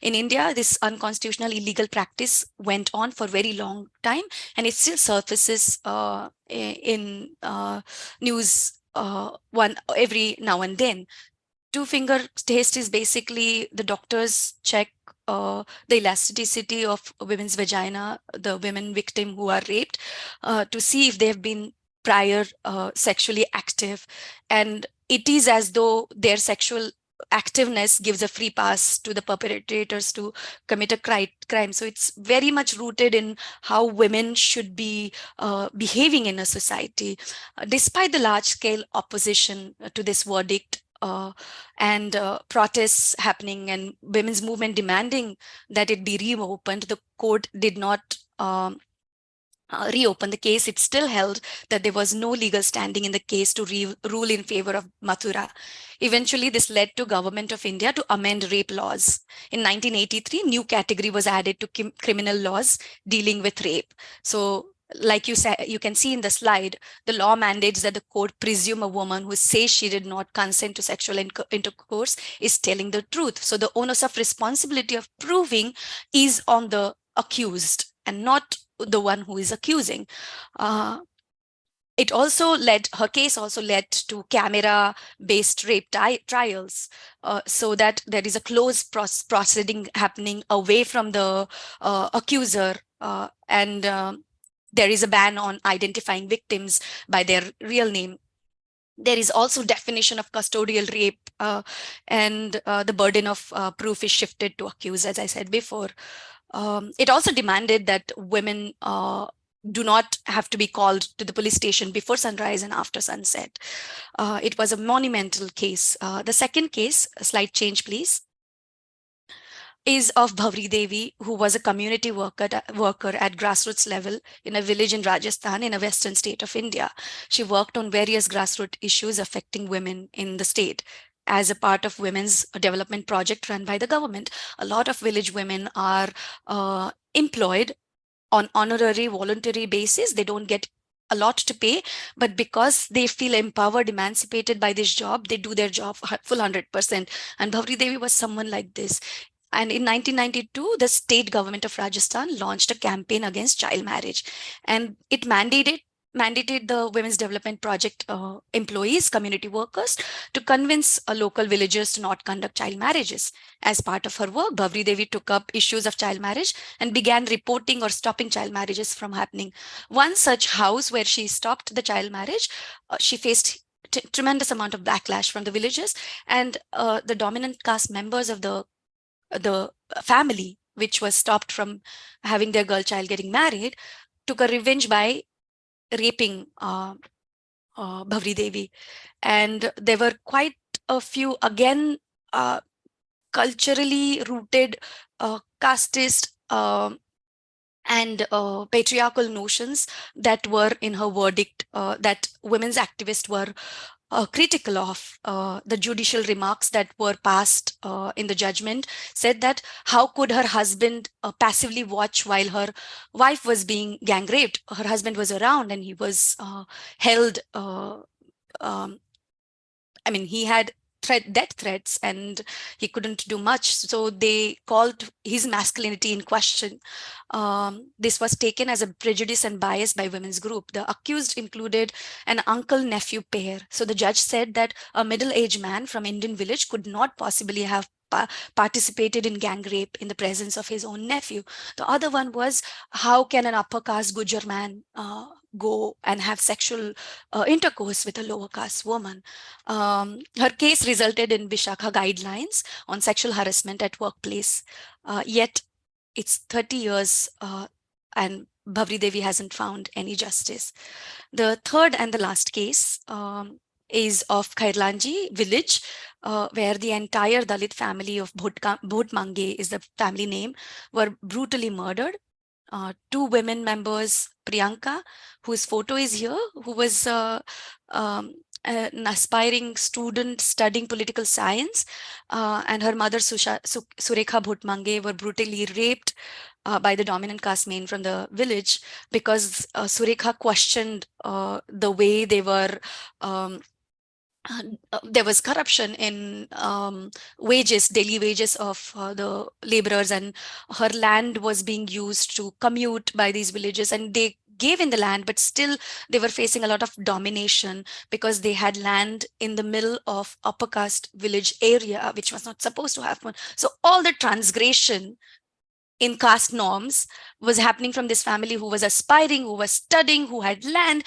in India, this unconstitutional illegal practice went on for a very long time, and it still surfaces in news one every now and then. 2-finger test is basically the doctors check the elasticity of women's vagina, the women victim who are raped, to see if they have been prior sexually active. And it is as though their sexual activeness gives a free pass to the perpetrators to commit a crime. So it's very much rooted in how women should be behaving in a society. Despite the large-scale opposition to this verdict, and protests happening and women's movement demanding that it be reopened, the court did not reopen the case. It still held that there was no legal standing in the case to rule in favor of Mathura. Eventually, this led to Government of India to amend rape laws. In 1983, new category was added to criminal laws dealing with rape. So like you said, you can see in the slide, the law mandates that the court presume a woman who says she did not consent to sexual intercourse is telling the truth. So the onus of responsibility of proving is on the accused and not the one who is accusing. Her case also led to camera-based rape trials, so that there is a close proceeding happening away from the accuser, and there is a ban on identifying victims by their real name. There is also definition of custodial rape, and the burden of proof is shifted to accused, as I said before. It also demanded that women do not have to be called to the police station before sunrise and after sunset. It was a monumental case. The second case, slide change, please, is of Bhavri Devi, who was a community worker at grassroots level in a village in Rajasthan in a western state of India. She worked on various grassroots issues affecting women in the state. As a part of women's development project run by the government, a lot of village women are employed on honorary voluntary basis. They don't get a lot to pay, but because they feel empowered, emancipated by this job, they do their job full 100%. And Bhavri Devi was someone like this. And in 1992, the state government of Rajasthan launched a campaign against child marriage, and it mandated the Women's Development Project employees, community workers, to convince local villagers to not conduct child marriages. As part of her work, Bhavri Devi took up issues of child marriage and began reporting or stopping child marriages from happening. One such house where she stopped the child marriage, she faced tremendous amount of backlash from the villagers, and the dominant caste members of the family, which was stopped from having their girl child getting married, took a revenge by raping Bhavri Devi. And there were quite a few, again, culturally rooted casteist and patriarchal notions that were in her verdict, that women's activists were critical of. The judicial remarks that were passed in the judgment said that how could her husband passively watch while her wife was being gang raped? Her husband was around and he was held, he had death threats and he couldn't do much. So they called his masculinity in question. This was taken as a prejudice and bias by women's group. The accused included an uncle-nephew pair. So the judge said that a middle-aged man from Indian village could not possibly have participated in gang rape in the presence of his own nephew. The other one was, how can an upper caste Gujar man go and have sexual intercourse with a lower caste woman? Her case resulted in Vishakha guidelines on sexual harassment at workplace. Yet it's 30 years and Bhavri Devi hasn't found any justice. The third and the last case is of Khairlanji village, where the entire Dalit family of Bhotmange is the family name, were brutally murdered. Two women members, Priyanka, whose photo is here, who was an aspiring student studying political science, and her mother Surekha Bhotmange were brutally raped by the dominant caste men from the village because Surekha questioned the way they were there was corruption in wages, daily wages of the laborers, and her land was being used to commute by these villages, and they gave in the land, but still they were facing a lot of domination because they had land in the middle of upper caste village area, which was not supposed to happen. So all the transgression in caste norms was happening from this family who was aspiring, who was studying, who had land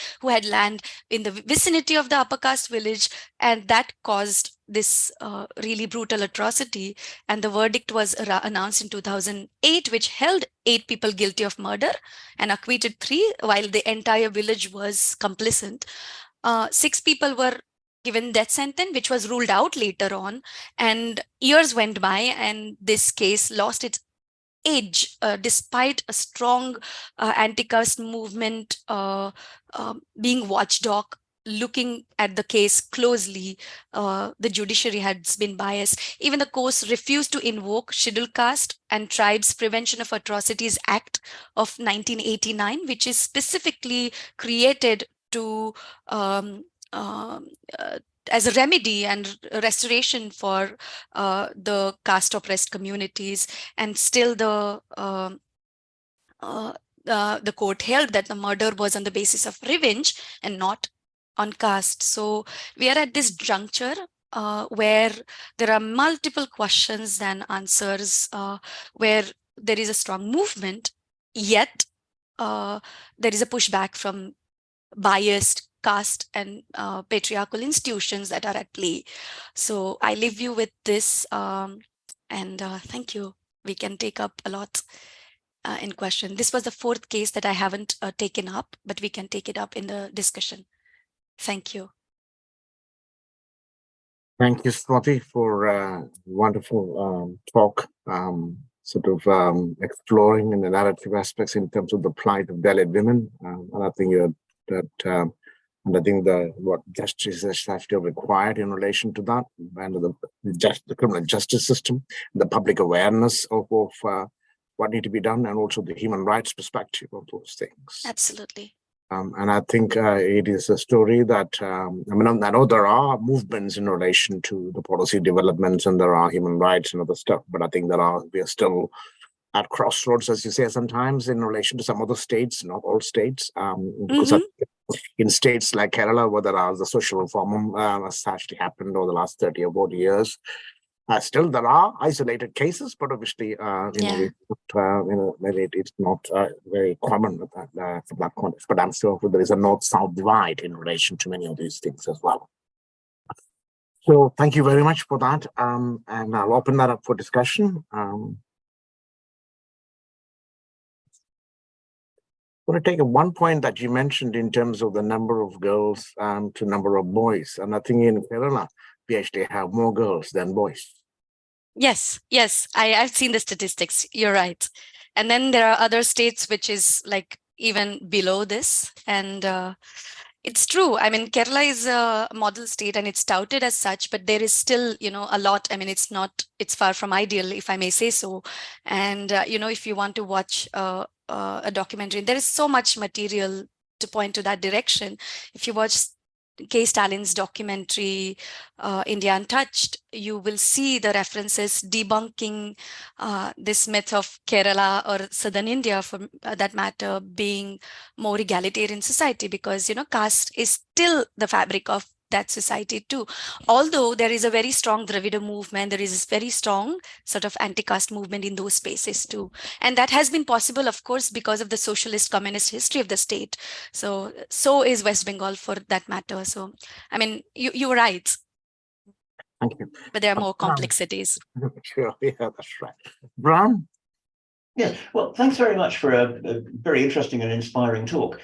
in the vicinity of the upper caste village, and that caused this really brutal atrocity. And the verdict was announced in 2008, which held 8 people guilty of murder and acquitted 3, while the entire village was complicit. 6 people were given death sentence, which was ruled out later on, and years went by and this case lost its edge despite a strong anti-caste movement being watchdog, looking at the case closely. The judiciary has been biased. Even the courts refused to invoke Scheduled Caste and Tribes Prevention of Atrocities Act of 1989, which is specifically created to as a remedy and restoration for the caste oppressed communities. And still the court held that the murder was on the basis of revenge and not on caste. So we are at this juncture where there are multiple questions and answers, where there is a strong movement, yet there is a pushback from biased caste and patriarchal institutions that are at play. So I leave you with this, and thank you. We can take up a lot in question. This was the 4th case that I haven't taken up, but we can take it up in the discussion. Thank you. Thank you, Swati, for wonderful talk, exploring in the narrative aspects in terms of the plight of Dalit women. And I think what justice is actually required in relation to that, and the criminal justice system, the public awareness of what need to be done, and also the human rights perspective of those things. Absolutely. And I think it is a story that, I know there are movements in relation to the policy developments and there are human rights and other stuff, but I think we are still at crossroads, as you say, sometimes in relation to some other states, not all states, because in states like Kerala, where there are the social reform has actually happened over the last 30 or 40 years, still there are isolated cases, but obviously, maybe it's not very common from that context. But I'm sure there is a north-south divide in relation to many of these things as well. So thank you very much for that, and I'll open that up for discussion. I want to take one point that you mentioned in terms of the number of girls to number of boys. And I think in Kerala, we actually have more girls than boys. Yes, I've seen the statistics. You're right. And then there are other states which is like even below this. And it's true. I mean, Kerala is a model state and it's touted as such, but there is still, a lot. I mean, it's far from ideal, if I may say so. And, if you want to watch a documentary, there is so much material to point to that direction. If you watch K. Stalin's documentary, India Untouched, you will see the references debunking this myth of Kerala or Southern India, for that matter, being more egalitarian society, because, caste is still the fabric of that society too. Although there is a very strong Dravida movement, there is this very strong sort of anti-caste movement in those spaces too. And that has been possible, of course, because of the socialist communist history of the state. So is West Bengal for that matter. So, I mean, you were right. Thank you. But there are more complexities. Sure, yeah, that's right. Brown? Yes, well, thanks very much for a very interesting and inspiring talk.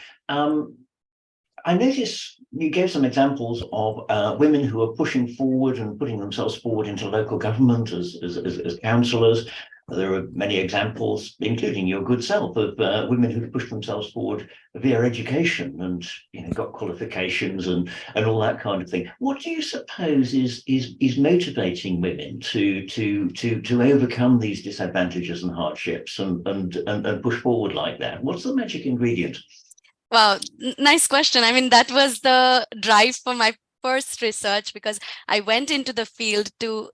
I noticed you gave some examples of women who are pushing forward and putting themselves forward into local government as councillors. There are many examples, including your good self, of women who've pushed themselves forward via education and, you know, got qualifications and all that kind of thing. What do you suppose is motivating women to overcome these disadvantages and hardships and push forward like that? What's the magic ingredient? Wow, nice question. I mean, that was the drive for my first research, because I went into the field to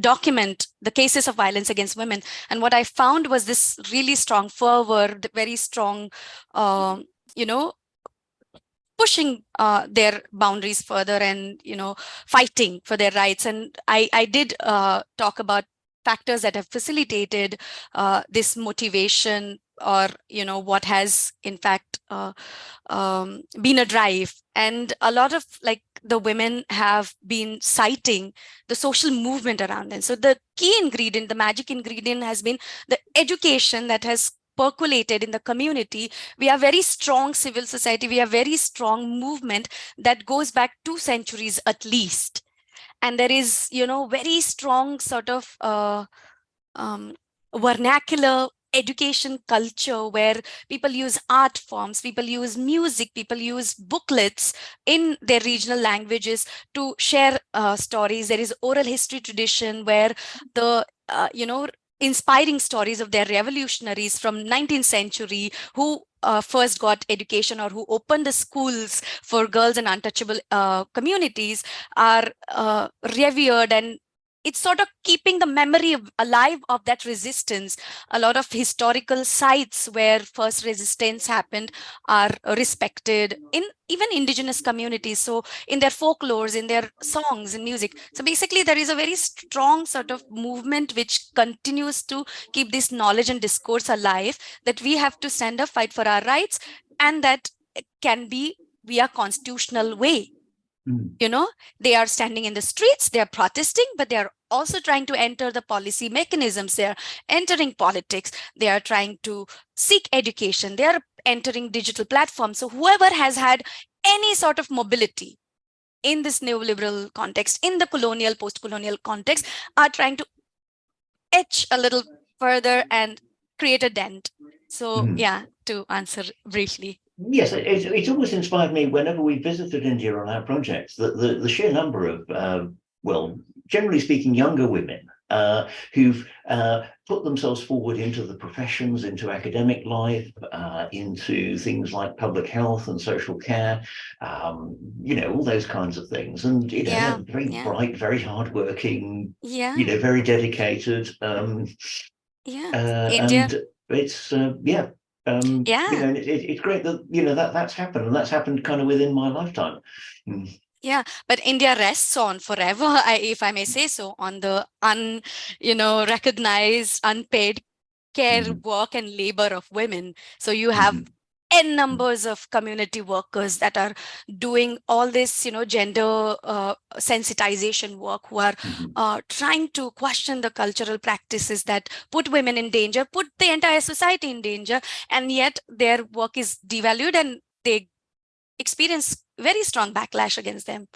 document the cases of violence against women. And what I found was this really strong fervor, very strong, you know, pushing their boundaries further and, you know, fighting for their rights. And I did talk about factors that have facilitated this motivation, or, you know, what has in fact been a drive. And a lot of, like, the women have been citing the social movement around them. So the key ingredient, the magic ingredient, has been the education that has percolated in the community. We are very strong civil society. We are very strong movement that goes back 2 centuries at least. And there is, you know, very strong sort of vernacular education culture where people use art forms, people use music, people use booklets in their regional languages to share stories. There is oral history tradition where the, you know, inspiring stories of their revolutionaries from 19th century who first got education or who opened the schools for girls and untouchable communities are revered, and it's sort of keeping the memory alive of that resistance. A lot of historical sites where first resistance happened are respected in even indigenous communities. So in their folklores, in their songs and music. So basically there is a very strong sort of movement which continues to keep this knowledge and discourse alive, that we have to stand up, fight for our rights, and that can be via constitutional way. You know, they are standing in the streets, they are protesting, but they are also trying to enter the policy mechanisms. They are entering politics. They are trying to seek education. They are entering digital platforms. So whoever has had any sort of mobility in this neoliberal context, in the colonial, post-colonial context, are trying to etch a little further and create a dent. So yeah, to answer briefly. Yes, it's always inspired me whenever we visited India on our projects, that the sheer number of, well, generally speaking, younger women who've put themselves forward into the professions, into academic life, into things like public health and social care, you know, all those kinds of things. And, you know, they're very bright, very hardworking, you know, very dedicated. India. And it's, you know, it's great that, you know, that's happened, and that's happened kind of within my lifetime. Yeah, but India rests on forever, if I may say so, on the recognized, unpaid care, work and labor of women. So you have n numbers of community workers that are doing all this, you know, gender sensitization work, who are trying to question the cultural practices that put women in danger, put the entire society in danger, and yet their work is devalued and they experience very strong backlash against them.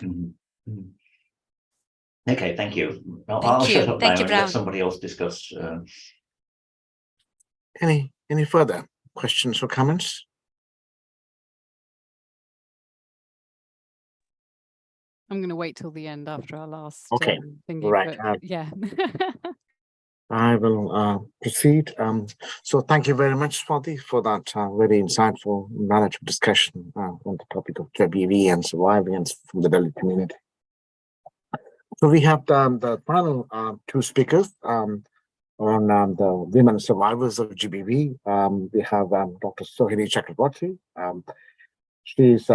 Okay, thank you. I'll shut up now and let somebody else discuss. Any further questions or comments? I'm going to wait till the end after our last thingy, right. Yeah. I will proceed. So thank you very much, Swati, for that very insightful, knowledgeable discussion on the topic of GBV and survivance from the Dalit community. So we have the final 2 speakers on the women survivors of GBV. We have Dr. Sohini Chakraborty. She's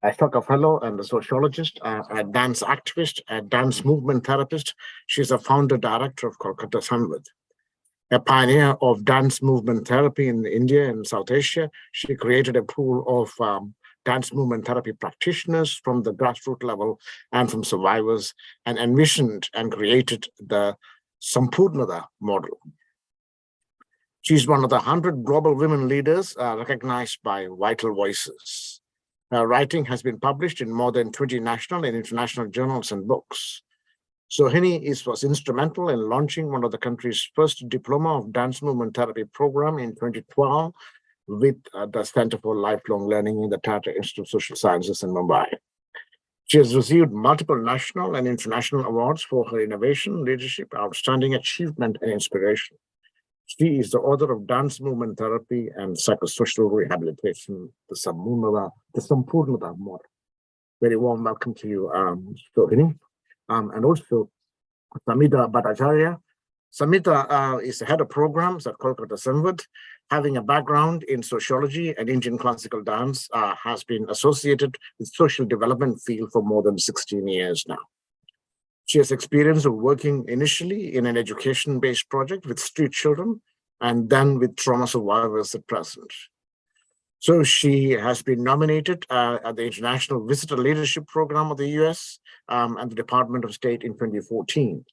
a soccer fellow and a sociologist, a dance activist, a dance movement therapist. She's a founder director of Kolkata Sanved. A pioneer of dance movement therapy in India and South Asia, she created a pool of dance movement therapy practitioners from the grassroots level and from survivors, and envisioned and created the Sampurnata model. She's one of the 100 global women leaders recognized by Vital Voices. Her writing has been published in more than 20 national and international journals and books. Sohini was instrumental in launching one of the country's first diploma of dance movement therapy program in 2012 with the Center for Lifelong Learning in the Tata Institute of Social Sciences in Mumbai. She has received multiple national and international awards for her innovation, leadership, outstanding achievement, and inspiration. She is the author of Dance Movement Therapy and Psychosocial Rehabilitation, the Sampurnata model. Very warm welcome to you, Sohini. And also Samita Bhattacharya. Samita is the head of programs at Kolkata Sanved. Having a background in sociology and Indian classical dance, has been associated with social development field for more than 16 years now. She has experience of working initially in an education-based project with street children and then with trauma survivors at present. So she has been nominated at the International Visitor Leadership Program of the US and the Department of State in 2014.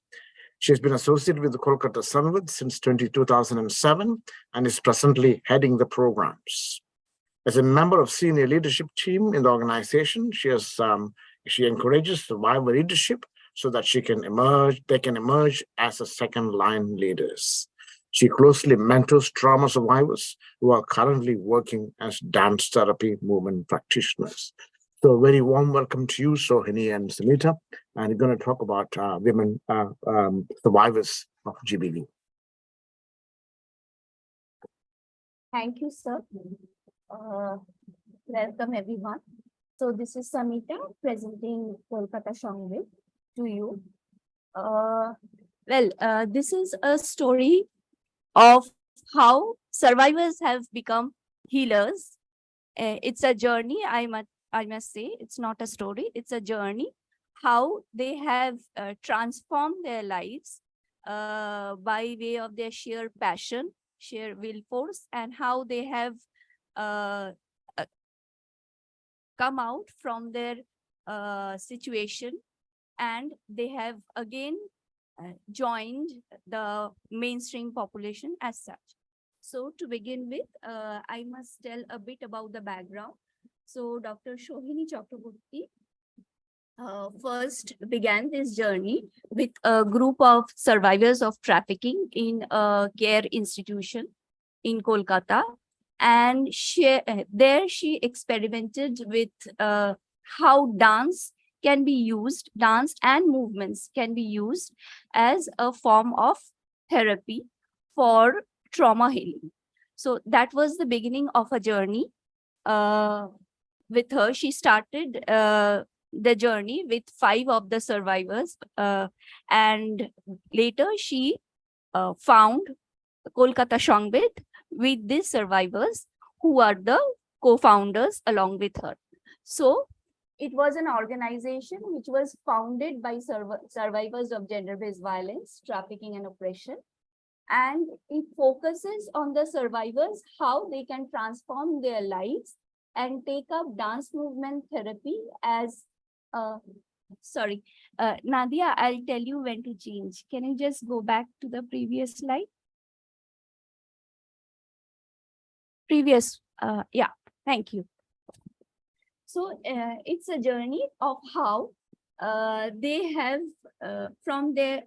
She has been associated with the Kolkata Sanved since 2007 and is presently heading the programs. As a member of senior leadership team in the organization, she encourages survivor leadership so that they can emerge as a second-line leaders. She closely mentors trauma survivors who are currently working as dance therapy movement practitioners. So a very warm welcome to you, Sohini and Samita. And we're going to talk about women survivors of GBV. Thank you, sir. Welcome, everyone. So this is Samita presenting Kolkata Sanved to you. This is a story of how survivors have become healers. It's a journey, I must say. It's not a story, it's a journey. How they have transformed their lives by way of their sheer passion, sheer will force, and how they have come out from their situation, and they have again joined the mainstream population as such. So to begin with, I must tell a bit about the background. So Dr. Sohini Chakraborty first began this journey with a group of survivors of trafficking in a care institution in Kolkata. And there she experimented with how dance can be used, dance and movements can be used as a form of therapy for trauma healing. So that was the beginning of a journey. With her, she started the journey with 5 of the survivors, and later she found Kolkata Sanved with these survivors who are the co-founders along with her. So it was an organization which was founded by survivors of gender-based violence, trafficking and oppression. And it focuses on the survivors, how they can transform their lives and take up dance movement therapy as, Nadia, I'll tell you when to change. Can you just go back to the previous slide? Yeah, thank you. So it's a journey of how they have from their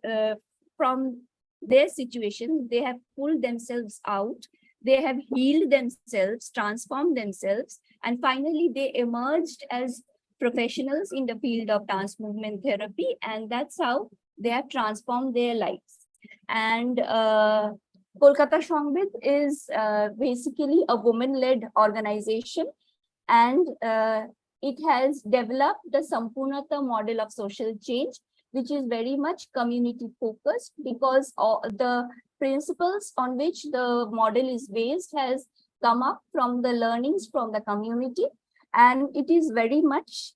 situation, they have pulled themselves out, they have healed themselves, transformed themselves, and finally they emerged as professionals in the field of dance movement therapy, and that's how they have transformed their lives. And Kolkata Sanved is basically a woman-led organization, and it has developed the Sampurnata model of social change, which is very much community focused, because the principles on which the model is based has come up from the learnings from the community. and it is very much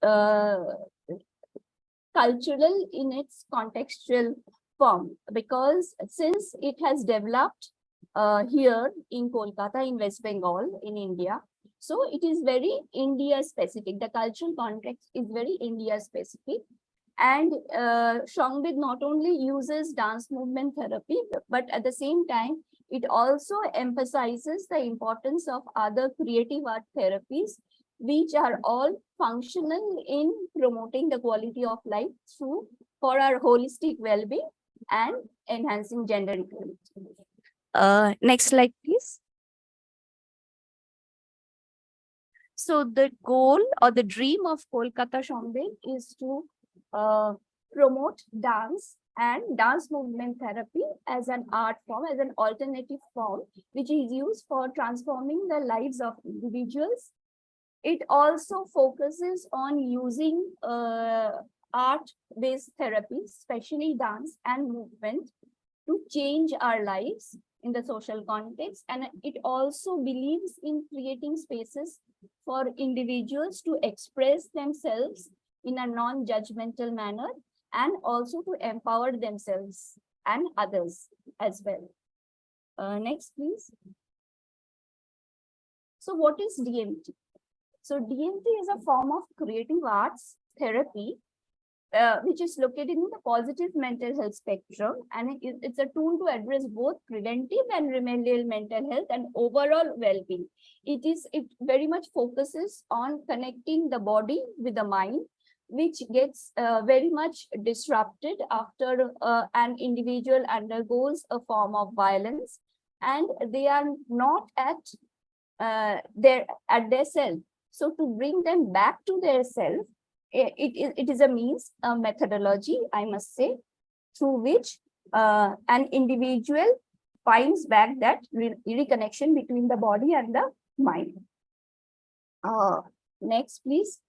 cultural in its contextual form, because since it has developed here in Kolkata, in West Bengal, in India, so it is very India specific. The cultural context is very India specific. And Sanved not only uses dance movement therapy, but at the same time, it also emphasizes the importance of other creative art therapies, which are all functional in promoting the quality of life through for our holistic well-being and enhancing gender equality. Next slide, please. So the goal or the dream of Kolkata Sanved is to promote dance and dance movement therapy as an art form, as an alternative form, which is used for transforming the lives of individuals. It also focuses on using art-based therapy, especially dance and movement, to change our lives in the social context. And it also believes in creating spaces for individuals to express themselves in a non-judgmental manner, and also to empower themselves and others as well. Next, please. So what is DMT? So DMT is a form of creative arts therapy, which is located in the positive mental health spectrum, and it's a tool to address both preventive and remedial mental health and overall well-being. It very much focuses on connecting the body with the mind, which gets very much disrupted after an individual undergoes a form of violence, and they are not at their self. So to bring them back to their self, it is a means, a methodology, I must say, through which an individual finds back that reconnection between the body and the mind. Next, please.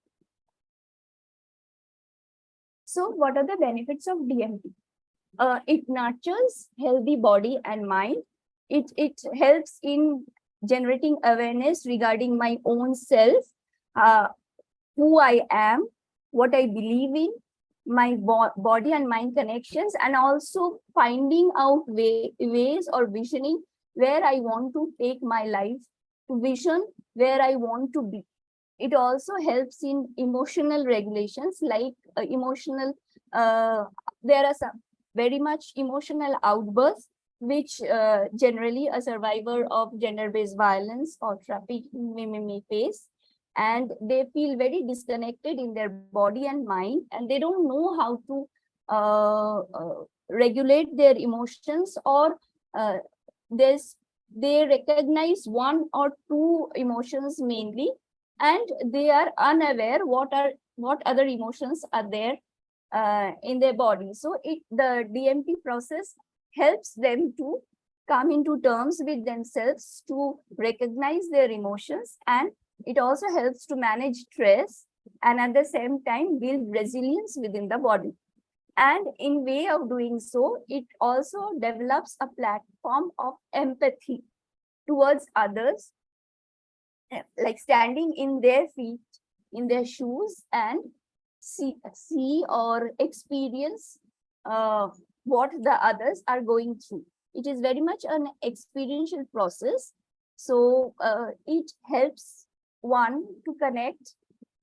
So what are the benefits of DMT? It nurtures healthy body and mind. It helps in generating awareness regarding my own self, who I am, what I believe in, my body and mind connections, and also finding out ways or visioning where I want to take my life, to vision where I want to be. It also helps in emotional regulations, like there are some very much emotional outbursts, which generally a survivor of gender-based violence or trafficking may face. And they feel very disconnected in their body and mind, and they don't know how to regulate their emotions, or they recognize one or two emotions mainly, and they are unaware what other emotions are there in their body. So the DMT process helps them to come into terms with themselves, to recognize their emotions, and it also helps to manage stress, and at the same time build resilience within the body. And in way of doing so, it also develops a platform of empathy towards others, like standing in their feet, in their shoes, and see or experience what the others are going through. It is very much an experiential process. So it helps one to connect,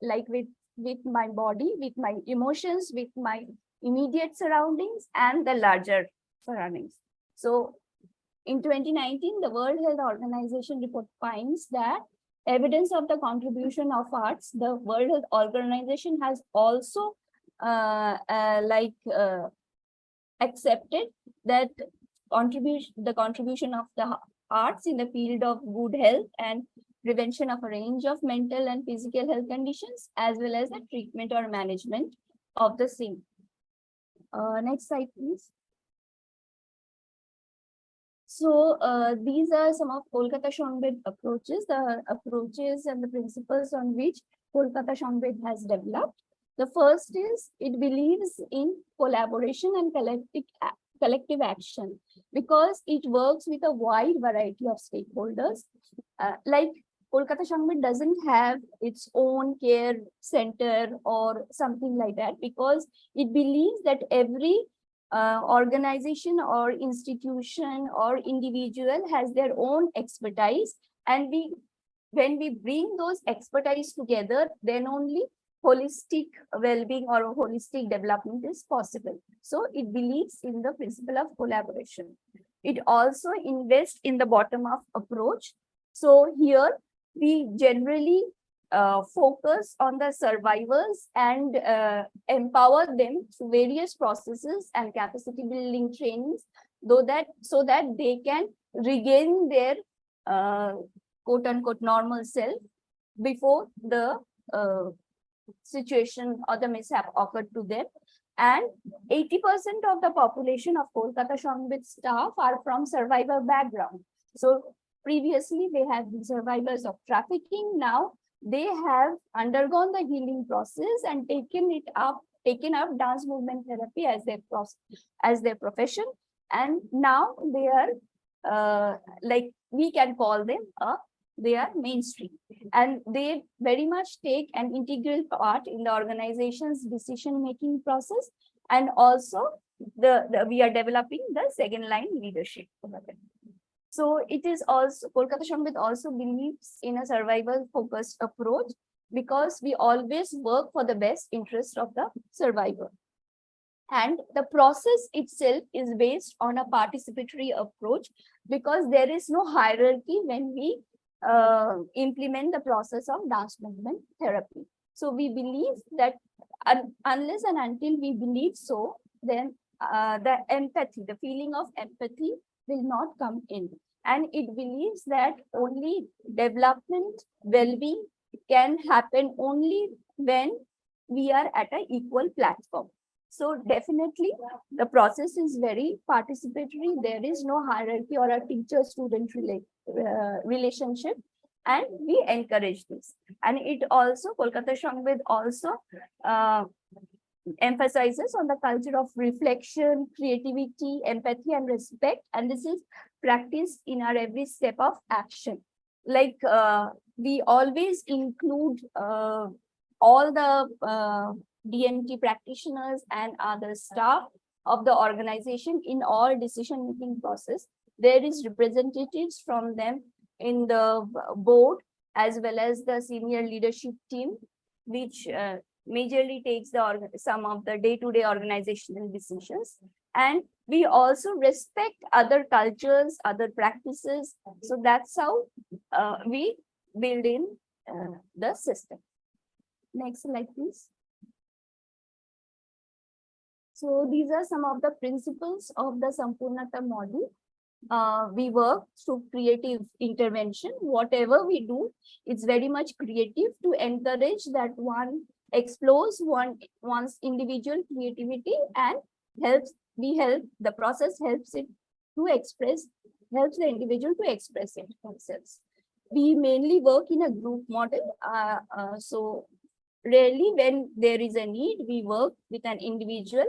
like with my body, with my emotions, with my immediate surroundings, and the larger surroundings. So in 2019, the World Health Organization report finds that evidence of the contribution of arts, the World Health Organization has also accepted that the contribution of the arts in the field of good health and prevention of a range of mental and physical health conditions, as well as the treatment or management of the same. Next slide, please. So these are some of Kolkata Sanved approaches, the approaches and the principles on which Kolkata Sanved has developed. The first is it believes in collaboration and collective action, because it works with a wide variety of stakeholders. Like Kolkata Sanved doesn't have its own care center or something like that, because it believes that every organization or institution or individual has their own expertise, and when we bring those expertise together, then only holistic well-being or holistic development is possible. So it believes in the principle of collaboration. It also invests in the bottom-up approach. So here we generally focus on the survivors and empower them through various processes and capacity building trainings, so that they can regain their quote unquote normal self before the situation or the mishap occurred to them. And 80% of the population of Kolkata Sanved staff are from survivor background. So previously they have been survivors of trafficking. Now they have undergone the healing process and taken up dance movement therapy as their profession. And now they are like we can call them they are mainstream, and they very much take an integral part in the organization's decision-making process. And also we are developing the second line leadership. So it is also, Kolkata Sanved also believes in a survival-focused approach, because we always work for the best interest of the survivor. And the process itself is based on a participatory approach, because there is no hierarchy when we implement the process of dance movement therapy. So we believe that unless and until we believe so, then the empathy, the feeling of empathy will not come in. And it believes that only development, well-being can happen only when we are at an equal platform. So definitely the process is very participatory. There is no hierarchy or a teacher-student relationship, and we encourage this. And it also, Kolkata Sanved also emphasizes on the culture of reflection, creativity, empathy, and respect. And this is practiced in our every step of action. Like we always include all the DMT practitioners and other staff of the organization in all decision-making process. There is representatives from them in the board as well as the senior leadership team, which majorly takes some of the day-to-day organizational decisions. And we also respect other cultures, other practices. So that's how we build in the system. Next slide, please. So these are some of the principles of the Sampurnata model. We work through creative intervention. Whatever we do, it's very much creative to encourage that one explores one's individual creativity, and the process helps the individual to express it themselves. We mainly work in a group model. So rarely when there is a need, we work with an individual,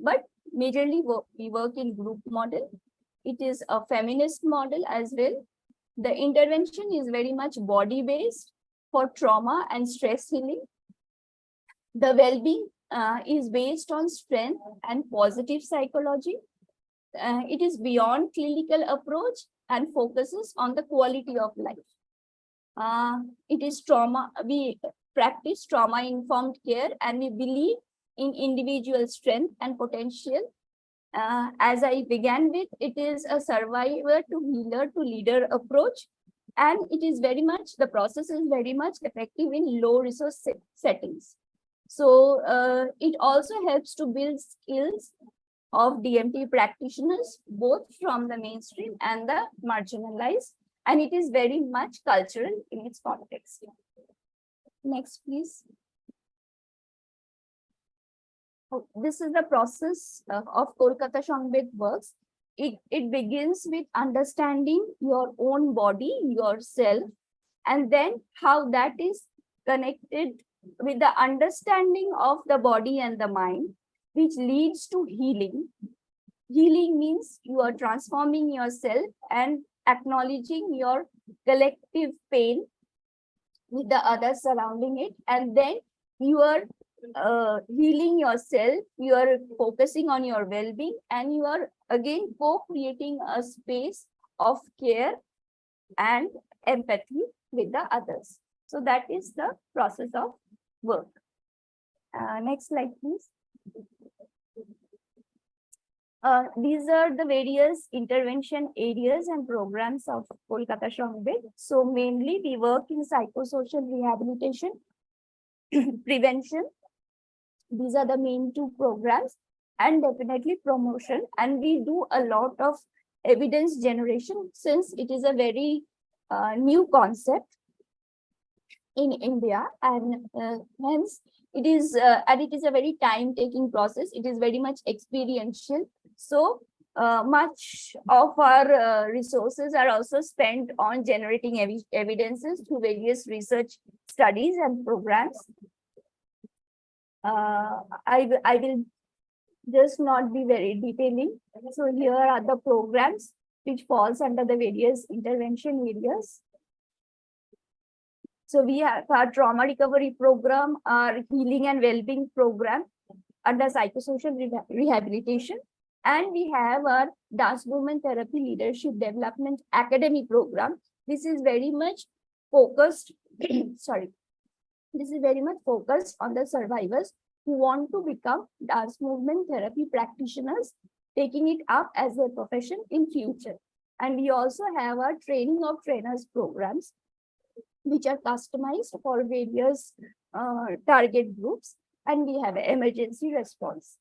but majorly we work in group model. It is a feminist model as well. The intervention is very much body-based for trauma and stress healing. The well-being is based on strength and positive psychology. It is beyond clinical approach and focuses on the quality of life. It is trauma. We practice trauma-informed care, and we believe in individual strength and potential. As I began with, it is a survivor to healer to leader approach, and it is very much, the process is very much effective in low resource settings. So it also helps to build skills of DMT practitioners, both from the mainstream and the marginalized, and it is very much cultural in its context. Next, please. This is the process of Kolkata Sanved works. It begins with understanding your own body, yourself, and then how that is connected with the understanding of the body and the mind, which leads to healing. Healing means you are transforming yourself and acknowledging your collective pain with the others surrounding it, and then you are healing yourself, you are focusing on your well-being, and you are again co-creating a space of care and empathy with the others. So that is the process of work. Next slide, please. These are the various intervention areas and programs of Kolkata Sanved. So mainly we work in psychosocial rehabilitation, prevention. These are the main two programs, and definitely promotion. And we do a lot of evidence generation, since it is a very new concept in India, and hence it is a very time-taking process. It is very much experiential. So much of our resources are also spent on generating evidences through various research studies and programs. I will just not be very detailing. So here are the programs which falls under the various intervention areas. So we have our trauma recovery program, our healing and well-being program under psychosocial rehabilitation, and we have our dance movement therapy leadership development academy program. This is very much focused, sorry, this is very much focused on the survivors who want to become dance movement therapy practitioners, taking it up as a profession in future. And we also have our training of trainers programs, which are customized for various target groups, and we have an emergency response.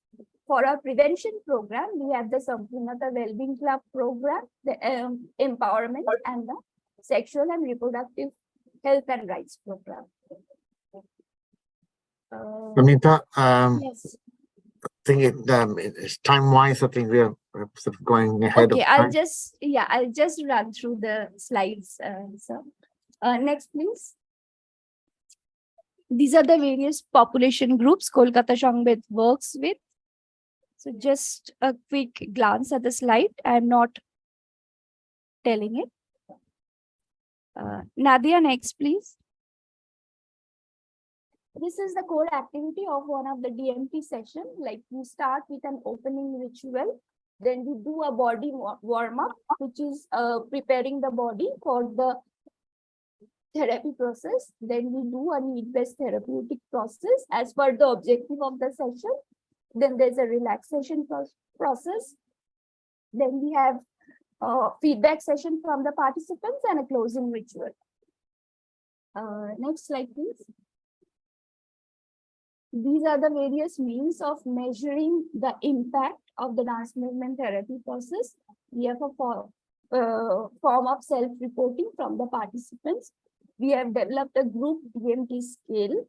For our prevention program, we have the Sampurnata Wellbeing Club program, the empowerment, and the sexual and reproductive health and rights program. Samita, Yes. I think it's time-wise. I think we are sort of going ahead. Okay, of I'll time. just run through the slides. Next, please. These are the various population groups Kolkata Sanved works with. So just a quick glance at the slide. I'm not telling it. Nadia, next, please. This is the core activity of one of the DMT session. Like, we start with an opening ritual, then we do a body warm-up, which is preparing the body for the therapy process. Then we do a need-based therapeutic process as per the objective of the session. Then there's a relaxation process. Then we have a feedback session from the participants and a closing ritual. Next slide, please. These are the various means of measuring the impact of the dance movement therapy process. We have a form of self-reporting from the participants. We have developed a group DMT scale.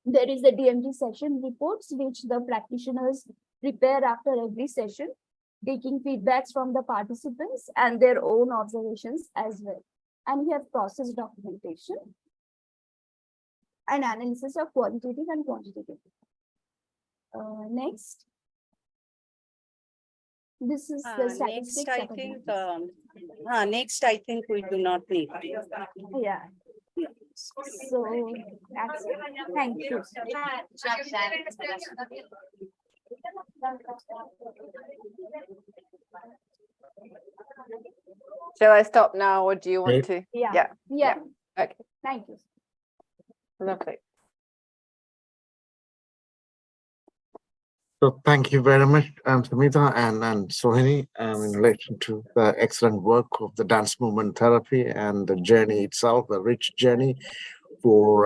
There is the DMT session reports, which the practitioners prepare after every session, taking feedbacks from the participants and their own observations as well. And we have process documentation and analysis of qualitative and quantitative. Next. This is the statistics. Next, I think we do not need. Yeah. So that's it. Thank you. Shall I stop now, or do you want to? Yeah. Okay. Thank you. Lovely. So thank you very much, Samita and Sohini, in relation to the excellent work of the dance movement therapy and the journey itself, a rich journey for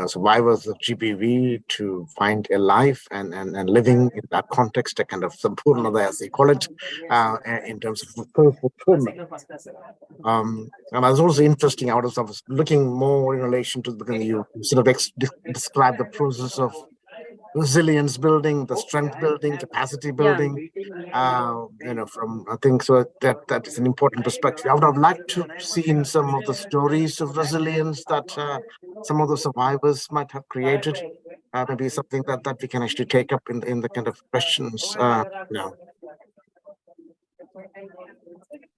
survivors of GBV to find a life and living in that context, a kind of sampurnada, as they call it, in terms of fulfillment. And it was also interesting. I was looking more in relation to because you sort of describe the process of resilience building, the strength building, capacity building. From I think so that is an important perspective. I would have liked to see in some of the stories of resilience that some of the survivors might have created. Maybe something that we can actually take up in the kind of questions.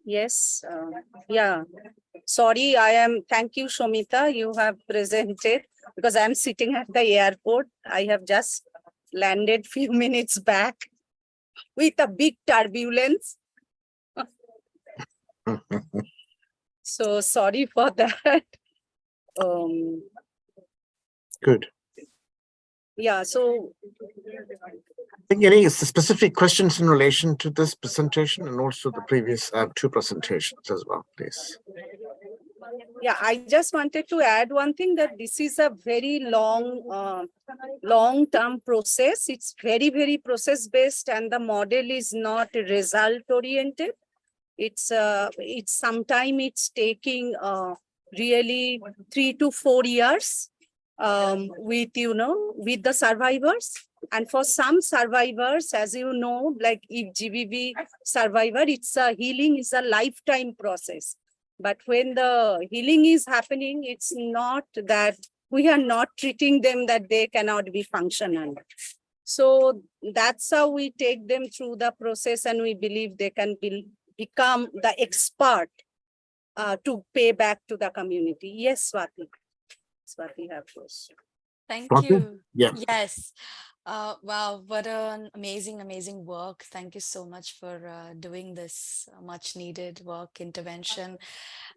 Yes, yeah. sorry, thank you, Shomita, you have presented, because I'm sitting at the airport. I have just landed few minutes back with a big turbulence. So sorry for that. Good. Yeah, so Any specific questions in relation to this presentation and also the previous two presentations as well, please? yeah, I just wanted to add one thing, that this is a very long-term process. It's very, very process-based, and the model is not result-oriented. It's sometime it's taking really 3 to 4 years with with the survivors. And for some survivors, as you know, like if GBV survivor, it's a healing is a lifetime process. But when the healing is happening, it's not that we are not treating them that they cannot be functional. So that's how we take them through the process, and we believe they can become the expert to pay back to the community. Yes, Swati. Swati have those. Thank Swati? you. Yeah. Yes. Wow, what an amazing work. Thank you so much for doing this much needed work intervention.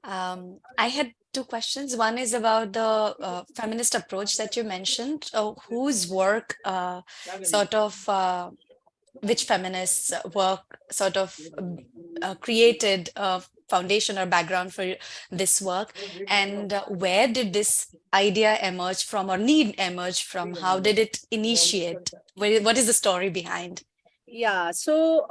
I had two questions. One is about the feminist approach that you mentioned. Whose work sort of which feminists work sort of created a foundation or background for this work, and where did this idea emerge from or need emerge from? How did it initiate? What is the story behind? Yeah, so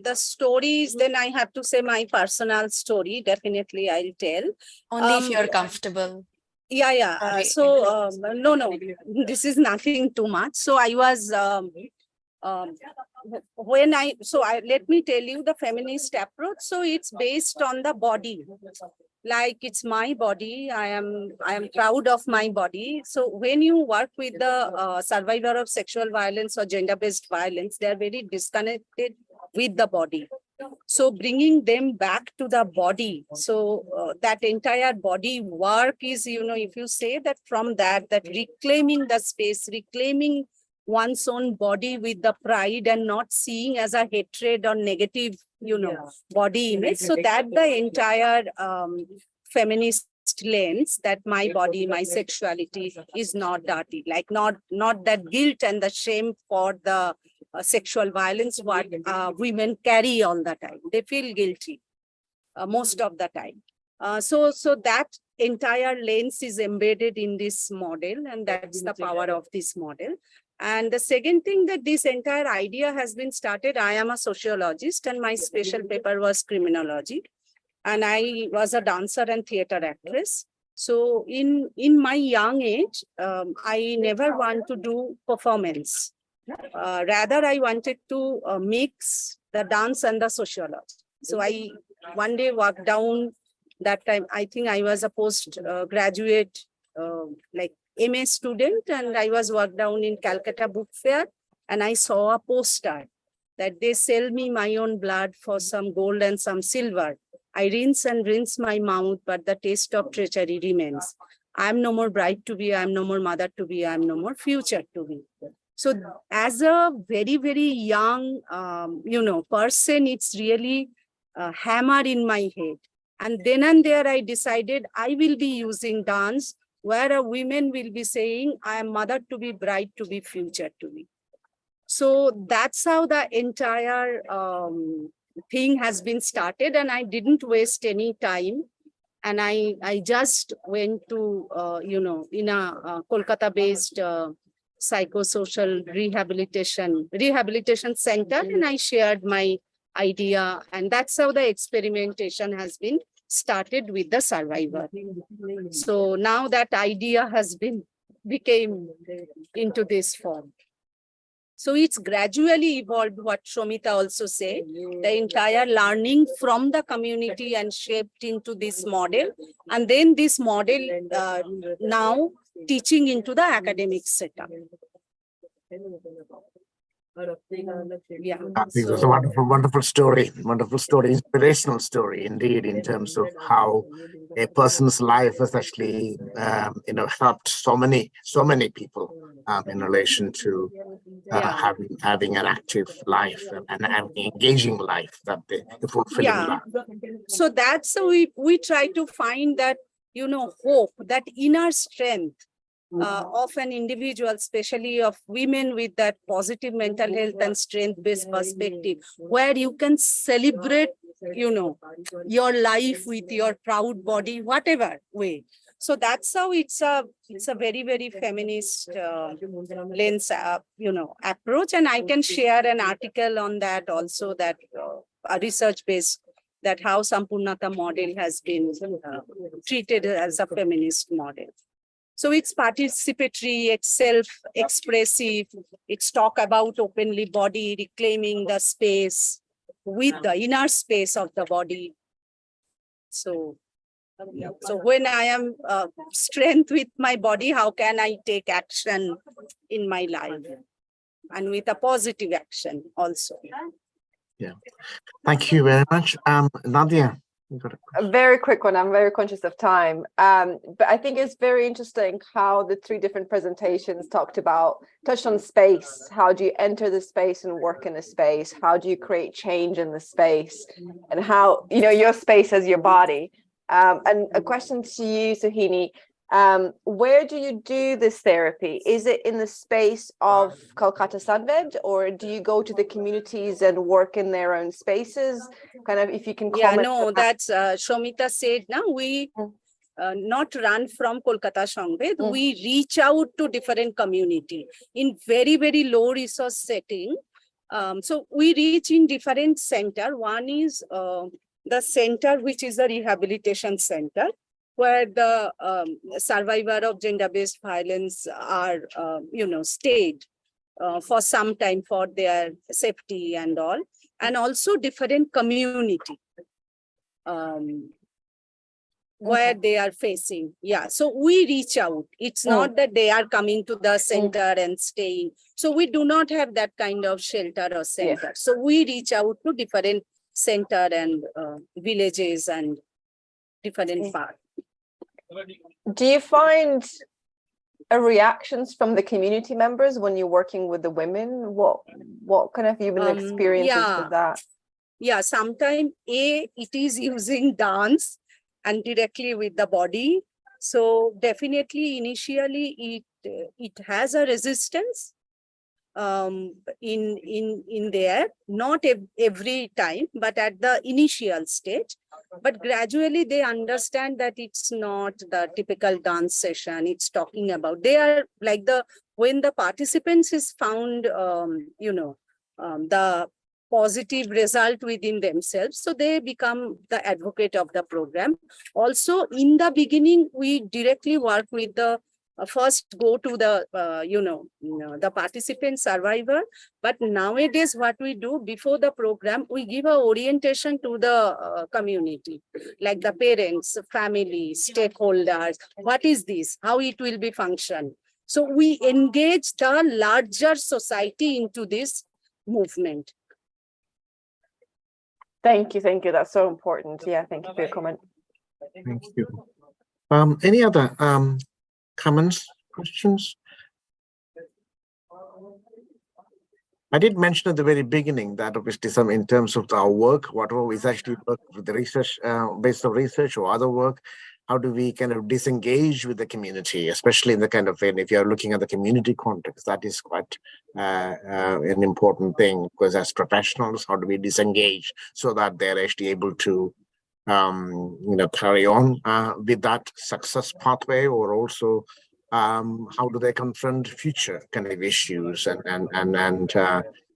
the stories, then I have to say my personal story, definitely I'll tell. Only if you're comfortable. Yeah. Sorry. No, this is nothing too much. So I was let me tell you the feminist approach. So it's based on the body, like it's my body. I am proud of my body. So when you work with the survivor of sexual violence or gender-based violence, they are very disconnected with the body. So bringing them back to the body. So that entire body work is, if you say that from that reclaiming the space, reclaiming one's own body with the pride and not seeing as a hatred or negative, body image. So that the entire feminist lens, that my body, my sexuality is not dirty, like not that guilt and the shame for the sexual violence what women carry all the time. They feel guilty most of the time. So that entire lens is embedded in this model, and that's the power of this model. And the second thing, that this entire idea has been started. I am a sociologist, and my special paper was criminology, and I was a dancer and theater actress. So in my young age, I never want to do performance. Rather, I wanted to mix the dance and the sociology. So I one day walked down. That time, I think I was a postgraduate, like MA student, and I was walked down in Calcutta Book Fair, and I saw a poster that they sell me my own blood for some gold and some silver. I rinse and rinse my mouth, but the taste of treachery remains. I'm no more bride to be, I'm no more mother to be, I'm no more future to be. So as a very, very young, person, it's really a hammer in my head. And then and there, I decided I will be using dance, where a woman will be saying, I am mother to be, bride to be, future to be. So that's how the entire thing has been started, and I didn't waste any time. And I just went to, in a Kolkata-based psychosocial rehabilitation center, and I shared my idea, and that's how the experimentation has been started with the survivor. So now that idea has became into this form. So it's gradually evolved, what Shomita also said, the entire learning from the community and shaped into this model. And then this model now teaching into the academic setup. Yeah. I think it was a wonderful story, inspirational story indeed, in terms of how a person's life has actually, helped so many people in relation to Yeah. having an active life and an engaging life, that a fulfilling Yeah. life. So that's how we try to find that, hope, that inner strength of an individual, especially of women, with that positive mental health and strength-based perspective, where you can celebrate, your life with your proud body, whatever way. So that's how it's a very, very feminist lens, approach. And I can share an article on that also, that a research-based, that how Sampurnata model has been treated as a feminist model. So it's participatory, it's self-expressive, it's talk about openly body, reclaiming the space with the inner space of the body. So when I am strength with my body, how can I take action in my life? And with a positive action also. Yeah. Thank you very much. Nadia, you got A very quick one. I'm very conscious of time. But I think it's very interesting how the three different presentations touched on space. How do you enter the space and work in the space? How do you create change in the space? And how, your space as your body. And a question to you, Sohini, where do you do this therapy? Is it in the space of Kolkata Sanved, or do you go to the communities and work in their own spaces? Kind of, if you can comment. Yeah, no, that's Shomita said, now we not run from Kolkata Sanved, we reach out to different community in very, very low resource setting. So we reach in different center. One is the center, which is a rehabilitation center, where the survivor of gender-based violence are, stayed for some time for their safety and all, and also different community where they are facing. Yeah, so we reach out. It's not that they are coming to the center and staying. So we do not have that kind of shelter or center. Yeah. So we reach out to different center and villages and different parts. Do you find reactions from the community members when you're working with the women? What kind of human experiences with that? Yeah, sometimes it is using dance and directly with the body. So definitely initially it has a resistance in there, not every time, but at the initial stage. But gradually they understand that it's not the typical dance session. It's talking about, they are like when the participants is found, the positive result within themselves, so they become the advocate of the program. Also, in the beginning, we directly work with the first go to the the participant survivor. But nowadays what we do before the program, we give a orientation to the community, like the parents, family, stakeholders. What is this? How it will be function? So we engage the larger society into this movement. Thank you. That's so important. Yeah, thank you for your comment. Thank you. Any other comments, questions? I did mention at the very beginning that obviously some in terms of our work, whatever is actually work with the research, based on research or other work, how do we kind of disengage with the community, especially in the kind of, if you're looking at the community context, that is quite an important thing, because as professionals, how do we disengage so that they're actually able to carry on with that success pathway, or also how do they confront future kind of issues and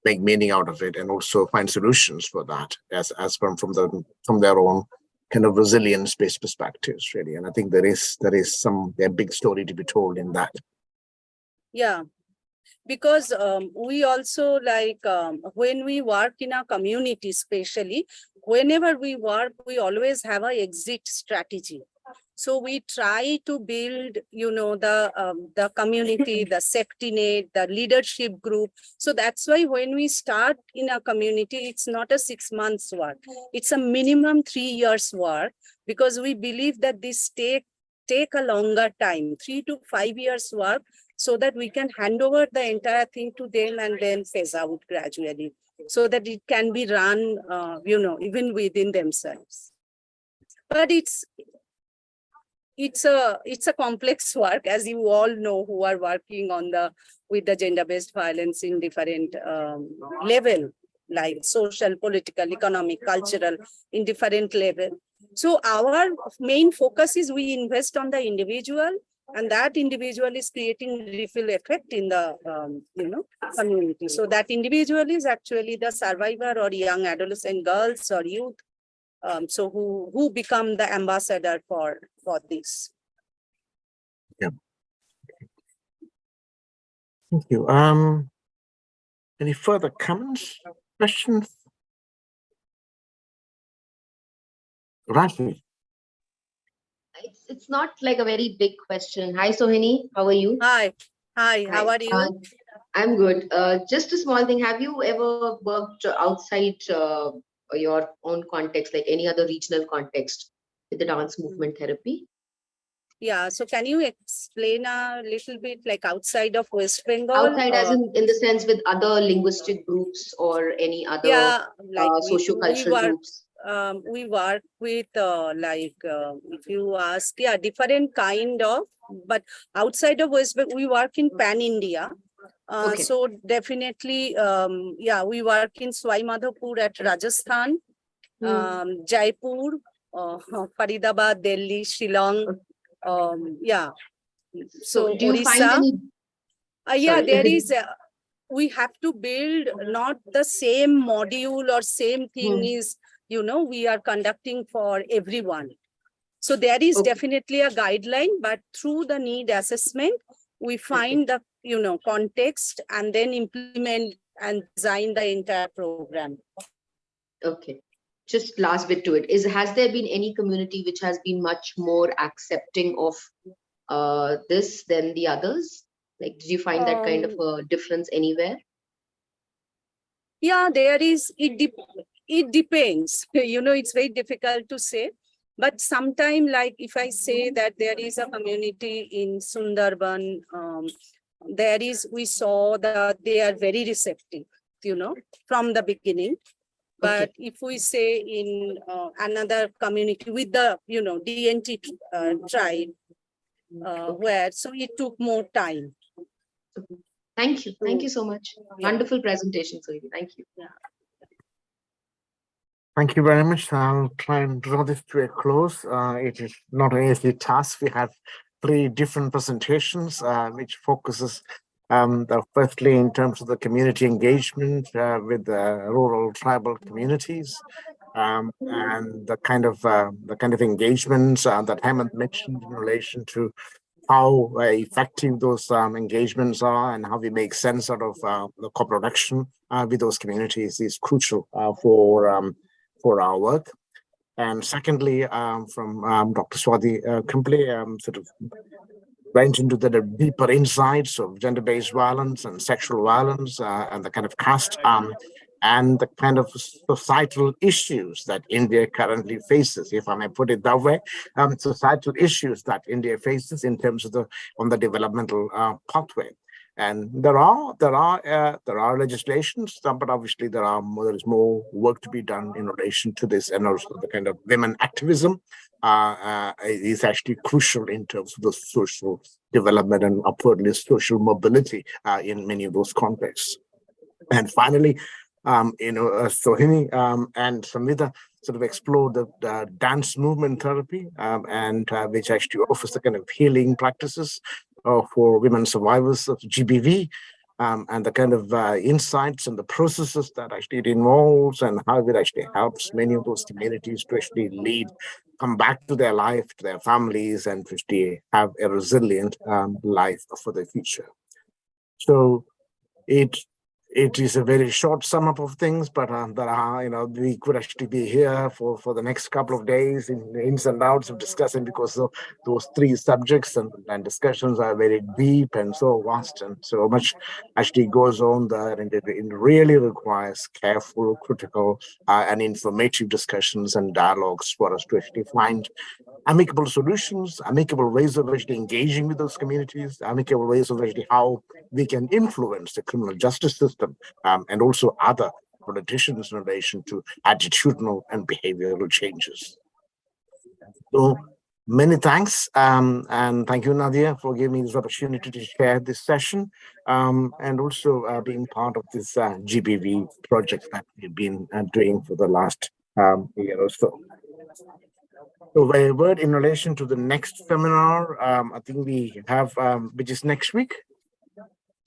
make meaning out of it, and also find solutions for that as from their own kind of resilience-based perspectives, really. And I think there is a big story to be told in that. Yeah, because we also when we work in a community, especially whenever we work, we always have an exit strategy. So we try to build, the community, the safety net, the leadership group. So that's why when we start in a community, it's not a 6 months work. It's a minimum 3 years work, because we believe that this take a longer time, 3 to 5 years work, so that we can hand over the entire thing to them and then phase out gradually, so that it can be run, even within themselves. But it's a complex work, as you all know, who are working with the gender-based violence in different level, like social, political, economic, cultural, in different level. So our main focus is we invest on the individual, and that individual is creating ripple effect in the community. So that individual is actually the survivor or young adolescent girls or youth. So who become the ambassador for this. Yeah. Thank you. Any further comments, questions? Rashi. It's not like a very big question. Hi, Sohini. How are you? Hi, how are you? I'm good. Just a small thing. Have you ever worked outside your own context, like any other regional context, with the dance movement therapy? Yeah, so can you explain a little bit, like outside of West Bengal? Outside, as in the sense with other linguistic groups or any other socio-cultural groups? We work with if you ask, different kind of, but outside of West Bengal, we work in Pan-India. So definitely, we work in Swai Madhopur at Rajasthan, Jaipur, Faridabad, Delhi, Shillong. So do you Orissa, find any? We have to build not the same module or same thing is, we are conducting for everyone. So there is definitely a guideline, but through the need assessment, we find the, context and then implement and design the entire program. Okay. Just last bit to it is, has there been any community which has been much more accepting of this than the others? Like, did you find that kind of a difference anywhere? Yeah, there is. It depends. It's very difficult to say. But sometime, like if I say that there is a community in Sundarban, we saw that they are very receptive, from the beginning. But if we say in another community with the, DNT tribe, so it took more time. Thank you. Thank you so much. Wonderful presentation, Sohini. Thank you. Thank you very much. I'll try and draw this to a close. It is not an easy task. We have 3 different presentations, which focuses firstly in terms of the community engagement with the rural tribal communities, and the kind of engagements that Hemant mentioned in relation to how effective those engagements are and how we make sense out of the co-production with those communities is crucial for our work. And secondly, from Dr. Swati Kamble, sort of went into the deeper insights of gender-based violence and sexual violence and the kind of caste and the kind of societal issues that India currently faces, if I may put it that way, societal issues that India faces in terms of on the developmental pathway. And there are legislations, but obviously there is more work to be done in relation to this, and also the kind of women activism is actually crucial in terms of the social development and upwardly social mobility in many of those contexts. And finally, Sohini and Sanved sort of explore the dance movement therapy, and which actually offers the kind of healing practices for women survivors of GBV, and the kind of insights and the processes that actually it involves, and how it actually helps many of those communities to actually come back to their life, to their families, and to actually have a resilient life for the future. So It is a very short sum up of things, but there are, we could actually be here for the next couple of days in the ins and outs of discussing, because those three subjects and discussions are very deep and so vast, and so much actually goes on there, and it really requires careful, critical, and informative discussions and dialogues for us to actually find amicable solutions, amicable ways of actually engaging with those communities, amicable ways of actually how we can influence the criminal justice system, and also other politicians in relation to attitudinal and behavioral changes. So many thanks, and thank you, Nadia, for giving me this opportunity to share this session, and also being part of this GBV project that we've been doing for the last year or so. So a word in relation to the next seminar, I think we have, which is next week.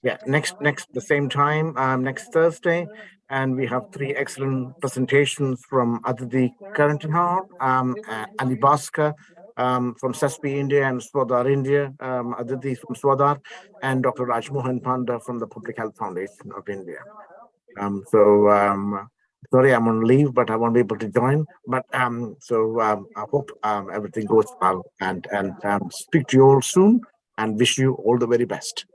Yeah, next the same time, next Thursday, and we have three excellent presentations from Aditi Karantihar, Ali Bhaskar from SESPI India and Swadar India, Aditi from Swadar, and Dr. Rajmohan Panda from the Public Health Foundation of India. Sorry, I'm on leave, but I won't be able to join. But I hope everything goes well, and speak to you all soon, and wish you all the very best.